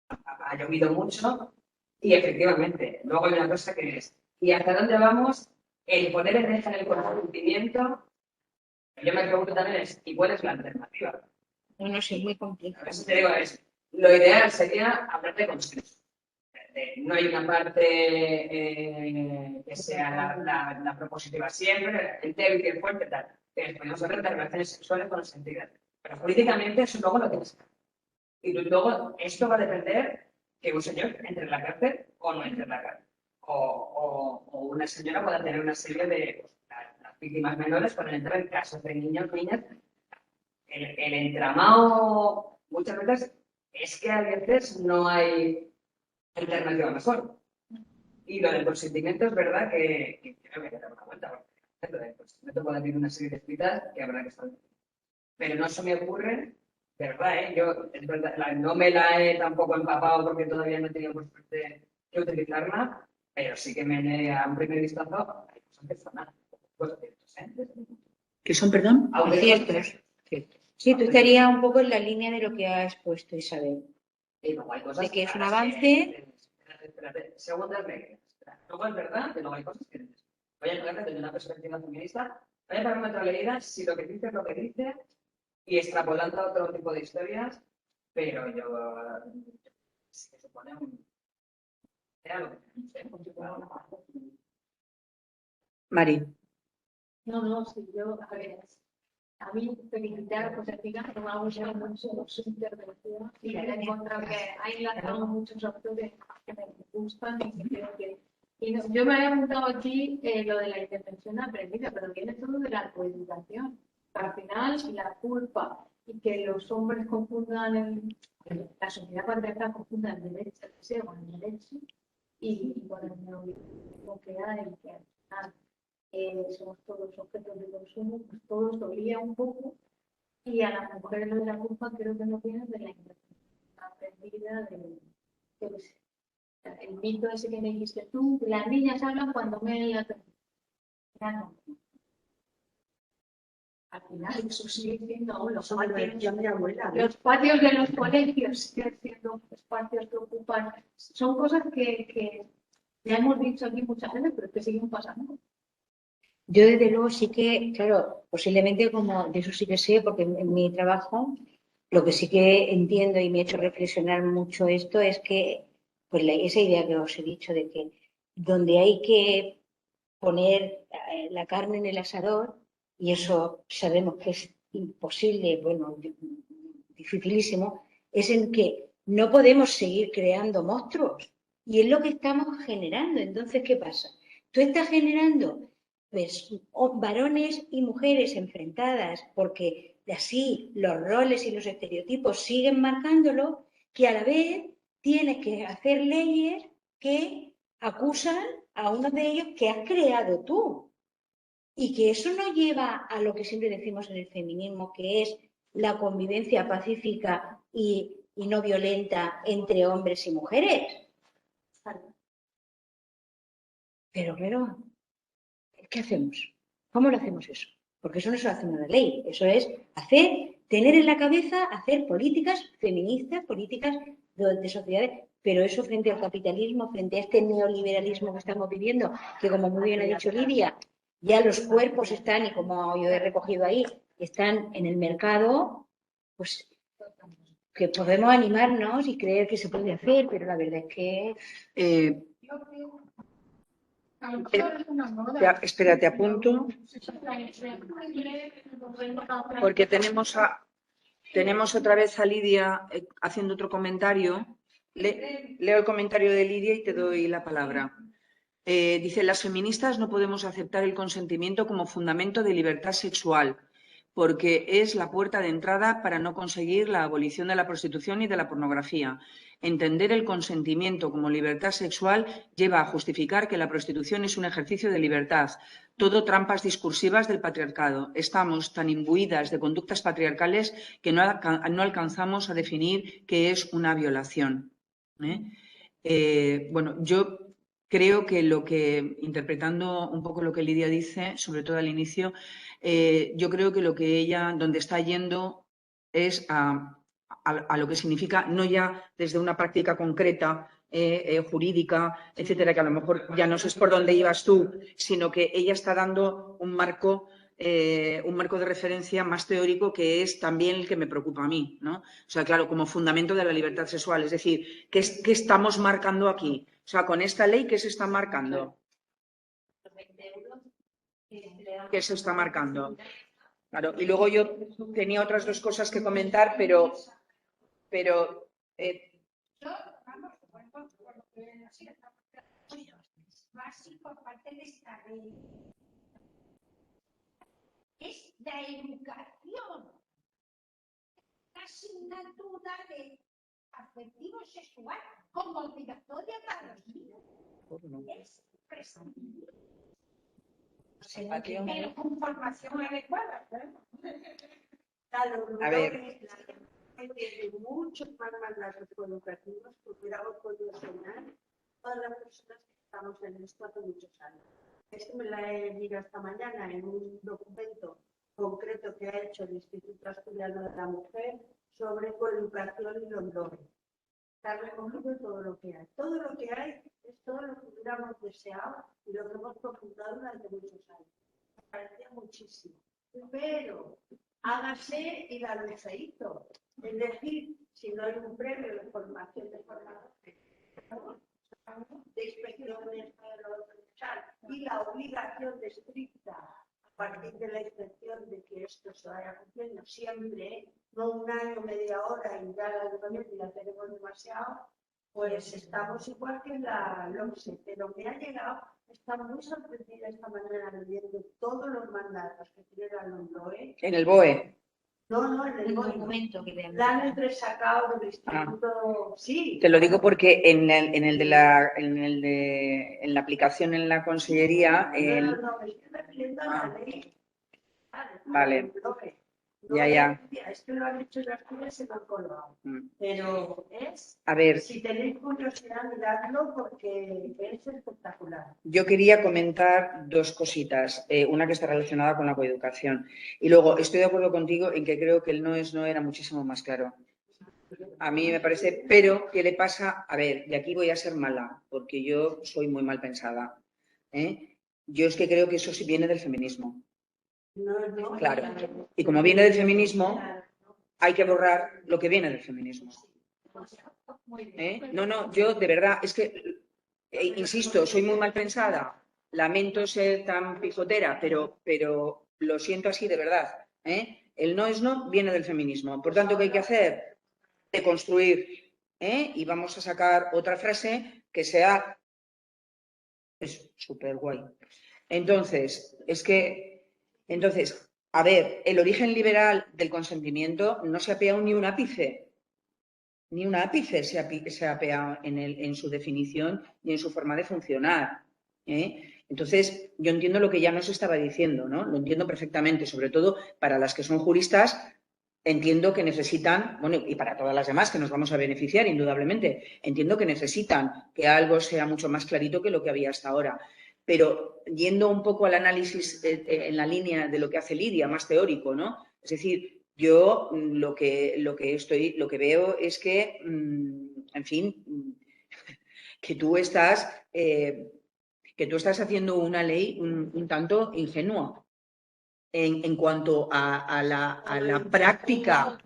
[SPEAKER 6] ha llovido mucho y efectivamente, luego hay una cosa que es, ¿y hasta dónde vamos? El poner en el consentimiento, yo me pregunto también es, ¿y cuál es la alternativa?
[SPEAKER 1] No sé, muy complicado.
[SPEAKER 6] A veces te digo, lo ideal sería hablar de consenso. No hay una parte que sea la propositiva siempre, el débil y el fuerte, tal. Podemos hablar de relaciones sexuales consentidas. Pero políticamente eso luego lo tienes. Y luego esto va a depender que un señor entre en la cárcel o no entre en la cárcel. O una señora pueda tener una serie de las víctimas menores pueden entrar en casos de niños, niñas. El entramado muchas veces es que a veces no hay alternativa mejor. Y lo del consentimiento es verdad que creo que hay que dar una vuelta. Porque lo del consentimiento puede haber una serie de escritas que habrá que estar. Pero no se me ocurre, ¿verdad? Yo, es verdad, no me la he tampoco empapado porque todavía no he tenido por suerte que utilizarla, pero sí que a un primer vistazo hay cosas que son
[SPEAKER 2] ¿Qué son, perdón?
[SPEAKER 1] Ciertos. Sí, tú estarías un poco en la línea de lo que has puesto, Isabel. De que es un avance.
[SPEAKER 6] Espérate. Segundas reglas. Luego es verdad que no hay cosas que voy a hablar desde una perspectiva feminista. Voy a darme otra leída si lo que dice es lo que dice y extrapolando a otro tipo de historias, pero yo sí que supone un...
[SPEAKER 2] Mari.
[SPEAKER 4] No, sí, yo, a mí felicitar a Josefina, que me ha gustado mucho su intervención y he encontrado que ha enlazado muchos autores que me gustan y que creo que... yo me había apuntado aquí lo de la intervención aprendida, pero viene todo de la coeducación. Al final, la culpa y que los hombres confundan, la sociedad patriarcal confunda el derecho al deseo con el derecho y con el neoliberalismo que hay, que al final somos todos objetos de consumo, pues todos dolía un poco y a las mujeres lo de la culpa creo que no viene de la intervención aprendida el mito ese que me dijiste tú, que las niñas hablan cuando me la ya no. Al final eso sigue siendo los patios de los colegios siguen siendo espacios que ocupan, son cosas que ya hemos dicho aquí muchas veces, pero que siguen pasando.
[SPEAKER 1] Yo desde luego sí que, claro, posiblemente como de eso sí que sé, porque en mi trabajo lo que sí que entiendo y me ha hecho reflexionar mucho esto es que, pues esa idea que os he dicho de que donde hay que poner la carne en el asador, y eso sabemos que es imposible, bueno, dificilísimo, es en que no podemos seguir creando monstruos. Y es lo que estamos generando. Entonces, ¿qué pasa? Tú estás generando pues, varones y mujeres enfrentadas porque así los roles y los estereotipos siguen marcándolo, que a la vez tienes que hacer leyes que acusan a uno de ellos que has creado tú. Y que eso no lleva a lo que siempre decimos en el feminismo, que es la convivencia pacífica y no violenta entre hombres y mujeres. Pero, ¿qué hacemos? ¿Cómo lo hacemos eso? Porque eso no se lo hace una ley, eso es tener en la cabeza, hacer políticas feministas, políticas de sociedades, pero eso frente al capitalismo, frente a este neoliberalismo que estamos viviendo, que como muy bien ha dicho Lidia, ya los cuerpos están, y como yo he recogido ahí, están en el mercado, pues que podemos animarnos y creer que se puede hacer, pero la verdad es que...
[SPEAKER 2] Espera, te apunto. Porque tenemos otra vez a Lidia haciendo otro comentario. Leo el comentario de Lidia y te doy la palabra. Dice, las feministas no podemos aceptar el consentimiento como fundamento de libertad sexual, porque es la puerta de entrada para no conseguir la abolición de la prostitución y de la pornografía. Entender el consentimiento como libertad sexual lleva a justificar que la prostitución es un ejercicio de libertad. Todo trampas discursivas del patriarcado. Estamos tan imbuidas de conductas patriarcales que no alcanzamos a definir qué es una violación. Bueno, yo creo que interpretando un poco lo que Lidia dice, sobre todo al inicio, yo creo que lo que ella, donde está yendo, es a lo que significa, no ya desde una práctica concreta, jurídica, etcétera, que a lo mejor ya no sé por dónde ibas tú, sino que ella está dando un marco de referencia más teórico, que es también el que me preocupa a mí, ¿no? O sea, claro, como fundamento de la libertad sexual. Es decir, ¿qué estamos marcando aquí? O sea, con esta ley, ¿qué se está marcando? ¿Qué se está marcando? Claro, y luego yo tenía otras dos cosas que comentar, pero
[SPEAKER 5] básico, aparte de esta ley, es la educación, la asignatura de afectivo sexual como obligatoria para los niños. Es prescindible. Pero con formación adecuada.
[SPEAKER 2] A ver.
[SPEAKER 5] De muchos más mandatos educativos que hubiéramos podido enseñar todas las personas que estamos en esto hace muchos años. Esto me la he leído esta mañana en un documento concreto que ha hecho el Instituto Asturiano de la Mujer sobre coeducación y londones. Está recogido todo lo que hay. Todo lo que hay es todo lo que hubiéramos deseado y lo que hemos profundado durante muchos años. Me parecía muchísimo. Pero hágase y la ley se hizo. Es decir, si no hay un premio de formación de formadores, de inspecciones y la obligación de estricta a partir de la inspección de que esto se vaya cumpliendo siempre, no un año, media hora y ya la ya tenemos demasiado, pues estamos igual que en la LOMSE. Pero me ha llegado, está muy sorprendida esta mañana leyendo todos los mandatos que tiene la LOMBOE.
[SPEAKER 2] En el BOE.
[SPEAKER 5] No, en el documento que le han entresacado del instituto. Sí.
[SPEAKER 2] Te lo digo porque en la aplicación en la consellería.
[SPEAKER 5] No, me estoy refiriendo a la ley.
[SPEAKER 2] Vale. Ya.
[SPEAKER 5] Es que lo han hecho en Asturias y se lo han colgado. Pero es.
[SPEAKER 2] A ver.
[SPEAKER 5] Si tenéis curiosidad, miradlo porque es espectacular.
[SPEAKER 2] Yo quería comentar dos cositas. Una que está relacionada con la coeducación. Y luego, estoy de acuerdo contigo en que creo que el no es no era muchísimo más claro. A mí me parece, pero ¿qué le pasa? A ver, y aquí voy a ser mala, porque yo soy muy mal pensada. Yo es que creo que eso sí viene del feminismo.
[SPEAKER 5] No,
[SPEAKER 2] Claro. Y como viene del feminismo, hay que borrar lo que viene del feminismo. No, yo de verdad, es que, insisto, soy muy mal pensada, lamento ser tan pijotera, pero lo siento así de verdad. El no es no viene del feminismo. Por tanto, ¿qué hay que hacer? Deconstruir. Y vamos a sacar otra frase que sea súper guay. Entonces, a ver, el origen liberal del consentimiento no se ha apeado ni un ápice. Ni un ápice se ha apeado en su definición y en su forma de funcionar. Entonces, yo entiendo lo que ya nos estaba diciendo, ¿no? Lo entiendo perfectamente, sobre todo para las que son juristas, entiendo que necesitan, bueno, y para todas las demás que nos vamos a beneficiar, indudablemente, entiendo que necesitan que algo sea mucho más clarito que lo que había hasta ahora. Pero yendo un poco al análisis en la línea de lo que hace Lidia, más teórico, ¿no? Es decir, yo lo que veo es que, en fin, que tú estás haciendo una ley un tanto ingenua en cuanto a la práctica.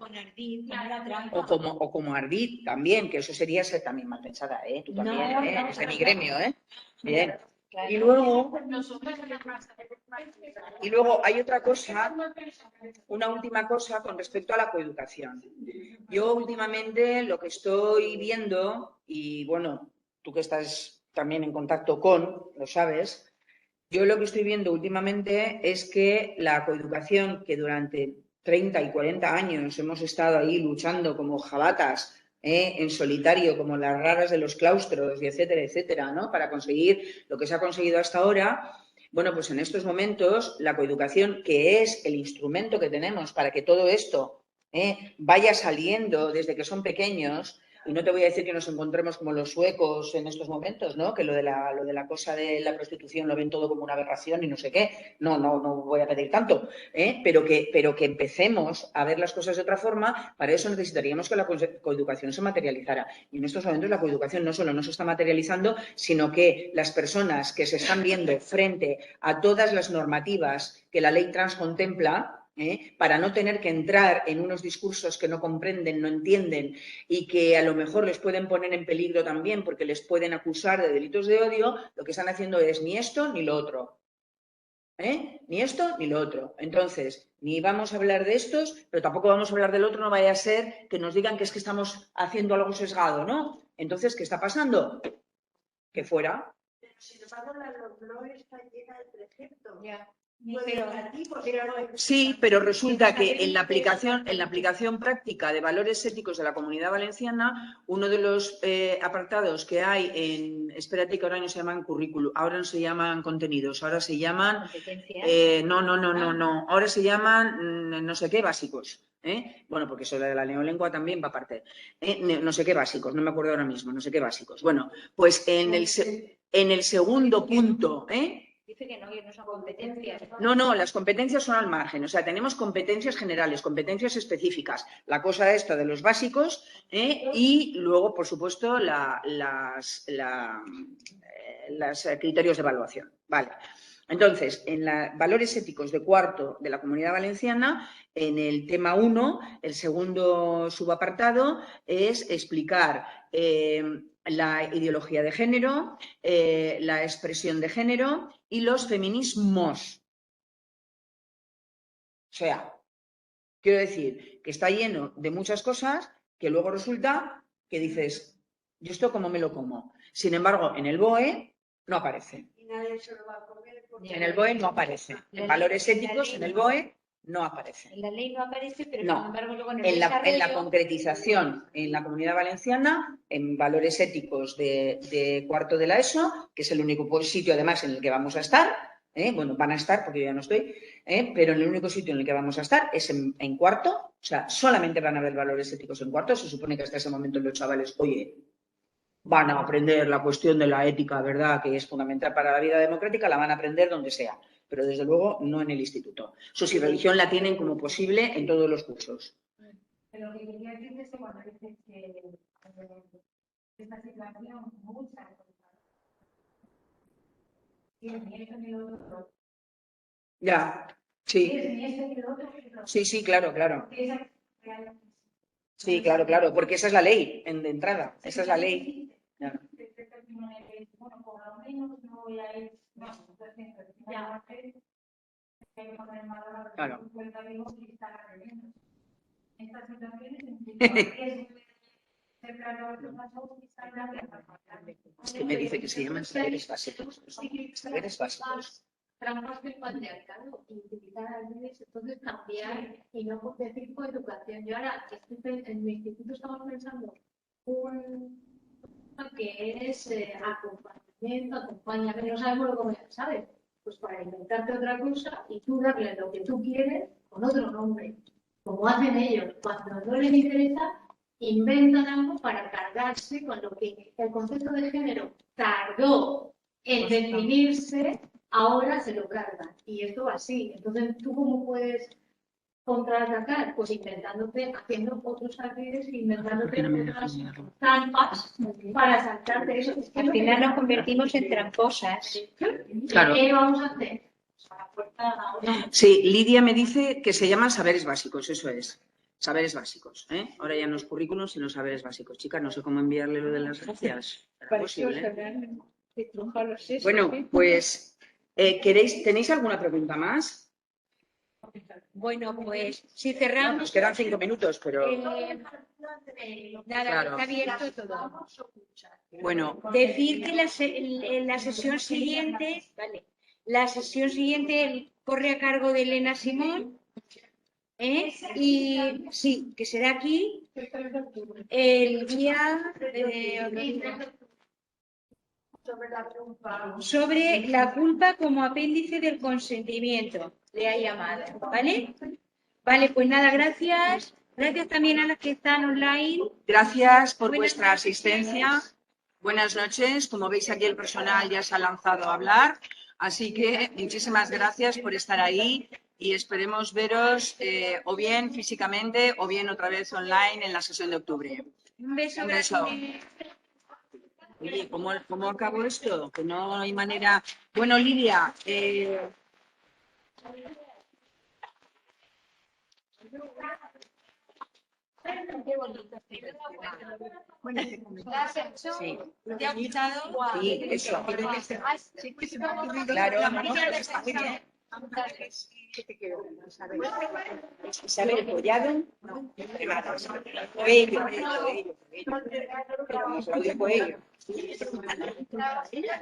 [SPEAKER 2] O como ardid también, que eso sería ser también mal pensada, tú también,
[SPEAKER 1] No,
[SPEAKER 2] es de mi gremio, Bien. Y luego hay otra cosa, una última cosa con respecto a la coeducación. Yo últimamente lo que estoy viendo, y bueno, tú que estás también en contacto lo sabes, yo lo que estoy viendo últimamente es que la coeducación que durante 30 y 40 años hemos estado ahí luchando como jabatas, en solitario, como las raras de los claustros, y etcétera, etcétera, ¿no? Para conseguir lo que se ha conseguido hasta ahora. Bueno, pues en estos momentos la coeducación, que es el instrumento que tenemos para que todo esto vaya saliendo desde que son pequeños, y no te voy a decir que nos encontremos como los suecos en estos momentos, ¿no? Que lo de la cosa de la prostitución lo ven todo como una aberración y no sé qué. No voy a pedir tanto, pero que empecemos a ver las cosas de otra forma. Para eso necesitaríamos que la coeducación se materializara. Y en estos momentos la coeducación no solo no se está materializando, sino que las personas que se están viendo frente a todas las normativas que la ley trans contempla, para no tener que entrar en unos discursos que no comprenden, no entienden y que a lo mejor les pueden poner en peligro también porque les pueden acusar de delitos de odio, lo que están haciendo es ni esto ni lo otro. Ni esto ni lo otro. Entonces, ni vamos a hablar de estos, pero tampoco vamos a hablar del otro, no vaya a ser que nos digan que es que estamos haciendo algo sesgado, ¿no? Entonces, ¿qué está pasando? Que fuera.
[SPEAKER 5] Pero sin embargo, la LOMLOE está llena de preceptos.
[SPEAKER 2] Sí, pero resulta que en la aplicación práctica de valores éticos de la Comunidad Valenciana, uno de los apartados que hay espérate que ahora no se llaman currículum, ahora no se llaman contenidos, ahora se llaman, no, ahora se llaman no sé qué básicos. Bueno, porque eso de la neolengua también va aparte. No sé qué básicos, no me acuerdo ahora mismo, no sé qué básicos. Bueno, pues en el segundo punto,
[SPEAKER 1] Dice que no son competencias.
[SPEAKER 2] No, las competencias son al margen. O sea, tenemos competencias generales, competencias específicas. La cosa esta de los básicos y luego, por supuesto, los criterios de evaluación. Vale. Entonces, en valores éticos de cuarto de la Comunidad Valenciana, en el tema 1, el segundo subapartado es explicar la ideología de género, la expresión de género y los feminismos. O sea, quiero decir que está lleno de muchas cosas que luego resulta que dices, ¿yo esto cómo me lo como? Sin embargo, en el BOE no aparece.
[SPEAKER 5] Y nadie se lo va a comer porque
[SPEAKER 2] En el BOE no aparece. En valores éticos, en el BOE no aparece.
[SPEAKER 1] En la ley no aparece, pero
[SPEAKER 2] No.
[SPEAKER 1] sin embargo luego en el
[SPEAKER 2] En
[SPEAKER 1] desarrollo...
[SPEAKER 2] la concretización en la Comunidad Valenciana, en valores éticos de cuarto de la ESO, que es el único sitio además en el que vamos a estar, bueno, van a estar porque yo ya no estoy, pero en el único sitio en el que vamos a estar es en cuarto, o sea, solamente van a haber valores éticos en cuarto. Se supone que hasta ese momento los chavales, oye, van a aprender la cuestión de la ética, ¿verdad?, que es fundamental para la vida democrática, la van a aprender donde sea, pero desde luego no en el instituto. Eso sí, religión la tienen como posible en todos los cursos.
[SPEAKER 4] Pero lo que quería decir es que cuando dices que esta situación, muchas
[SPEAKER 2] Ya, sí. Sí, claro. Sí, claro, porque esa es la ley de entrada, esa es la ley. Claro. Es que me dice que se llaman saberes básicos. Saberes básicos.
[SPEAKER 3] Trampas del patriarcado y utilizar al menos entonces cambiar y no decir coeducación. Yo ahora en mi instituto estamos pensando un que es acompañamiento, no sabemos lo que ¿sabes? Pues para inventarte otra cosa y tú darle lo que tú quieres con otro nombre, como hacen ellos. Cuando no les interesa, inventan algo para cargarse con lo que el concepto de género tardó en definirse, ahora se lo cargan. Y esto va así. Entonces, ¿tú cómo puedes contraatacar? Pues inventándote, haciendo otros saberes, inventándote otras trampas para saltarte eso. Es que
[SPEAKER 1] Al final nos convertimos en tramposas.
[SPEAKER 2] Claro.
[SPEAKER 3] ¿Qué vamos a hacer?
[SPEAKER 2] Sí, Lidia me dice que se llaman saberes básicos, eso es. Saberes básicos, ¿eh? Ahora ya no es currículum, sino saberes básicos. Chicas, no sé cómo enviarle lo de las gracias. ¿Será posible? Bueno, pues, ¿tenéis alguna pregunta más?
[SPEAKER 1] Bueno, pues si cerramos...
[SPEAKER 2] Nos quedan 5 minutos, pero...
[SPEAKER 1] nada,
[SPEAKER 2] Claro.
[SPEAKER 1] está abierto todo.
[SPEAKER 2] Bueno,
[SPEAKER 1] Decir que la sesión siguiente, vale, la sesión siguiente corre a cargo de Elena Simón, ¿eh? Y sí, que será aquí el día sobre la culpa como apéndice del consentimiento, le ha llamado, ¿vale? Vale, pues nada, gracias. Gracias también a las que están online.
[SPEAKER 2] gracias por vuestra asistencia. Buenas noches. Como veis, aquí el personal ya se ha lanzado a hablar. Así que muchísimas gracias por estar ahí y esperemos veros o bien físicamente o bien otra vez online en la sesión de octubre.
[SPEAKER 1] Un beso.
[SPEAKER 2] Un beso.
[SPEAKER 1] Grande.
[SPEAKER 2] Oye, ¿cómo acabo esto? Que no hay manera... Bueno, Lidia... Sí.
[SPEAKER 1] ¿Te ha gustado?
[SPEAKER 2] Sí, eso. Claro, está muy bien. Isabel Collado, Coello. Claudio Coello.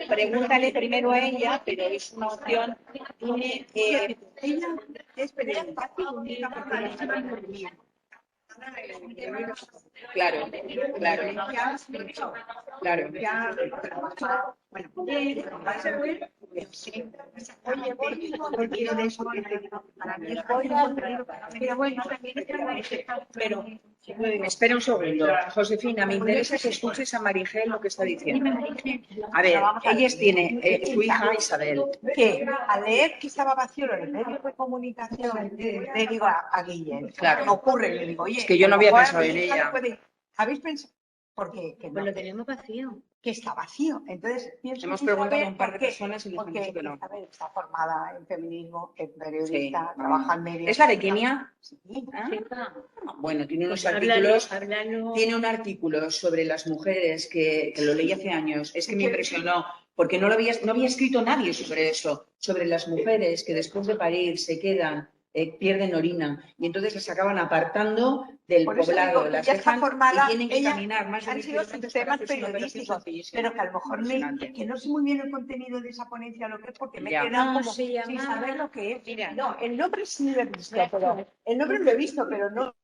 [SPEAKER 2] Pregúntale primero a ella, pero es una opción. Tiene, ella es periodista. Claro. Pero espera un segundo, Josefina, me interesa que escuches a Marigel lo que está diciendo. A ver, ellas tienen su hija Isabel.
[SPEAKER 7] Que al leer que estaba vacío en el medio de comunicación, le digo a Guillén,
[SPEAKER 2] Claro.
[SPEAKER 7] me ocurre, le digo, oye,
[SPEAKER 2] Es que yo no había pensado en
[SPEAKER 7] ella.
[SPEAKER 2] ella.
[SPEAKER 7] ¿Habéis pensado? Porque que no,
[SPEAKER 1] Pues lo tenemos vacío.
[SPEAKER 7] que está vacío. Entonces, pienso
[SPEAKER 2] Hemos
[SPEAKER 7] que
[SPEAKER 2] preguntado a
[SPEAKER 7] Isabel,
[SPEAKER 2] un par de
[SPEAKER 7] porque-
[SPEAKER 2] personas y les han
[SPEAKER 7] porque
[SPEAKER 2] dicho que no.
[SPEAKER 7] Isabel está formada en feminismo, es periodista,
[SPEAKER 2] Sí.
[SPEAKER 7] trabaja en medios.
[SPEAKER 2] ¿Es la de Kenia?
[SPEAKER 7] Sí.
[SPEAKER 2] ¿Ah? Bueno, tiene unos
[SPEAKER 1] Pues
[SPEAKER 2] artículos.
[SPEAKER 1] háblalo.
[SPEAKER 2] Tiene un artículo sobre las mujeres que lo leí hace años. Es que me impresionó porque no había escrito nadie sobre eso, sobre las mujeres que después de parir se quedan, pierden orina y entonces las acaban apartando del
[SPEAKER 7] Por eso
[SPEAKER 2] poblado,
[SPEAKER 7] digo,
[SPEAKER 2] las
[SPEAKER 7] ya está
[SPEAKER 2] dejan
[SPEAKER 7] formada,
[SPEAKER 2] y tienen que
[SPEAKER 7] ella-
[SPEAKER 2] caminar más de
[SPEAKER 7] han
[SPEAKER 2] 10
[SPEAKER 7] sido
[SPEAKER 2] kilómetros
[SPEAKER 7] sistemas
[SPEAKER 2] para hacerse una operación
[SPEAKER 7] periodísticos,
[SPEAKER 2] sencillísima.
[SPEAKER 7] pero que a lo mejor
[SPEAKER 2] Impresionante.
[SPEAKER 7] que no sé muy bien el contenido de esa ponencia, lo que es, porque me he
[SPEAKER 2] Ya.
[SPEAKER 7] quedado
[SPEAKER 1] No,
[SPEAKER 7] como
[SPEAKER 1] se llama-
[SPEAKER 7] sin saber lo que es.
[SPEAKER 1] Mira.
[SPEAKER 7] No, el nombre sí lo he visto, pero el nombre lo he visto, pero no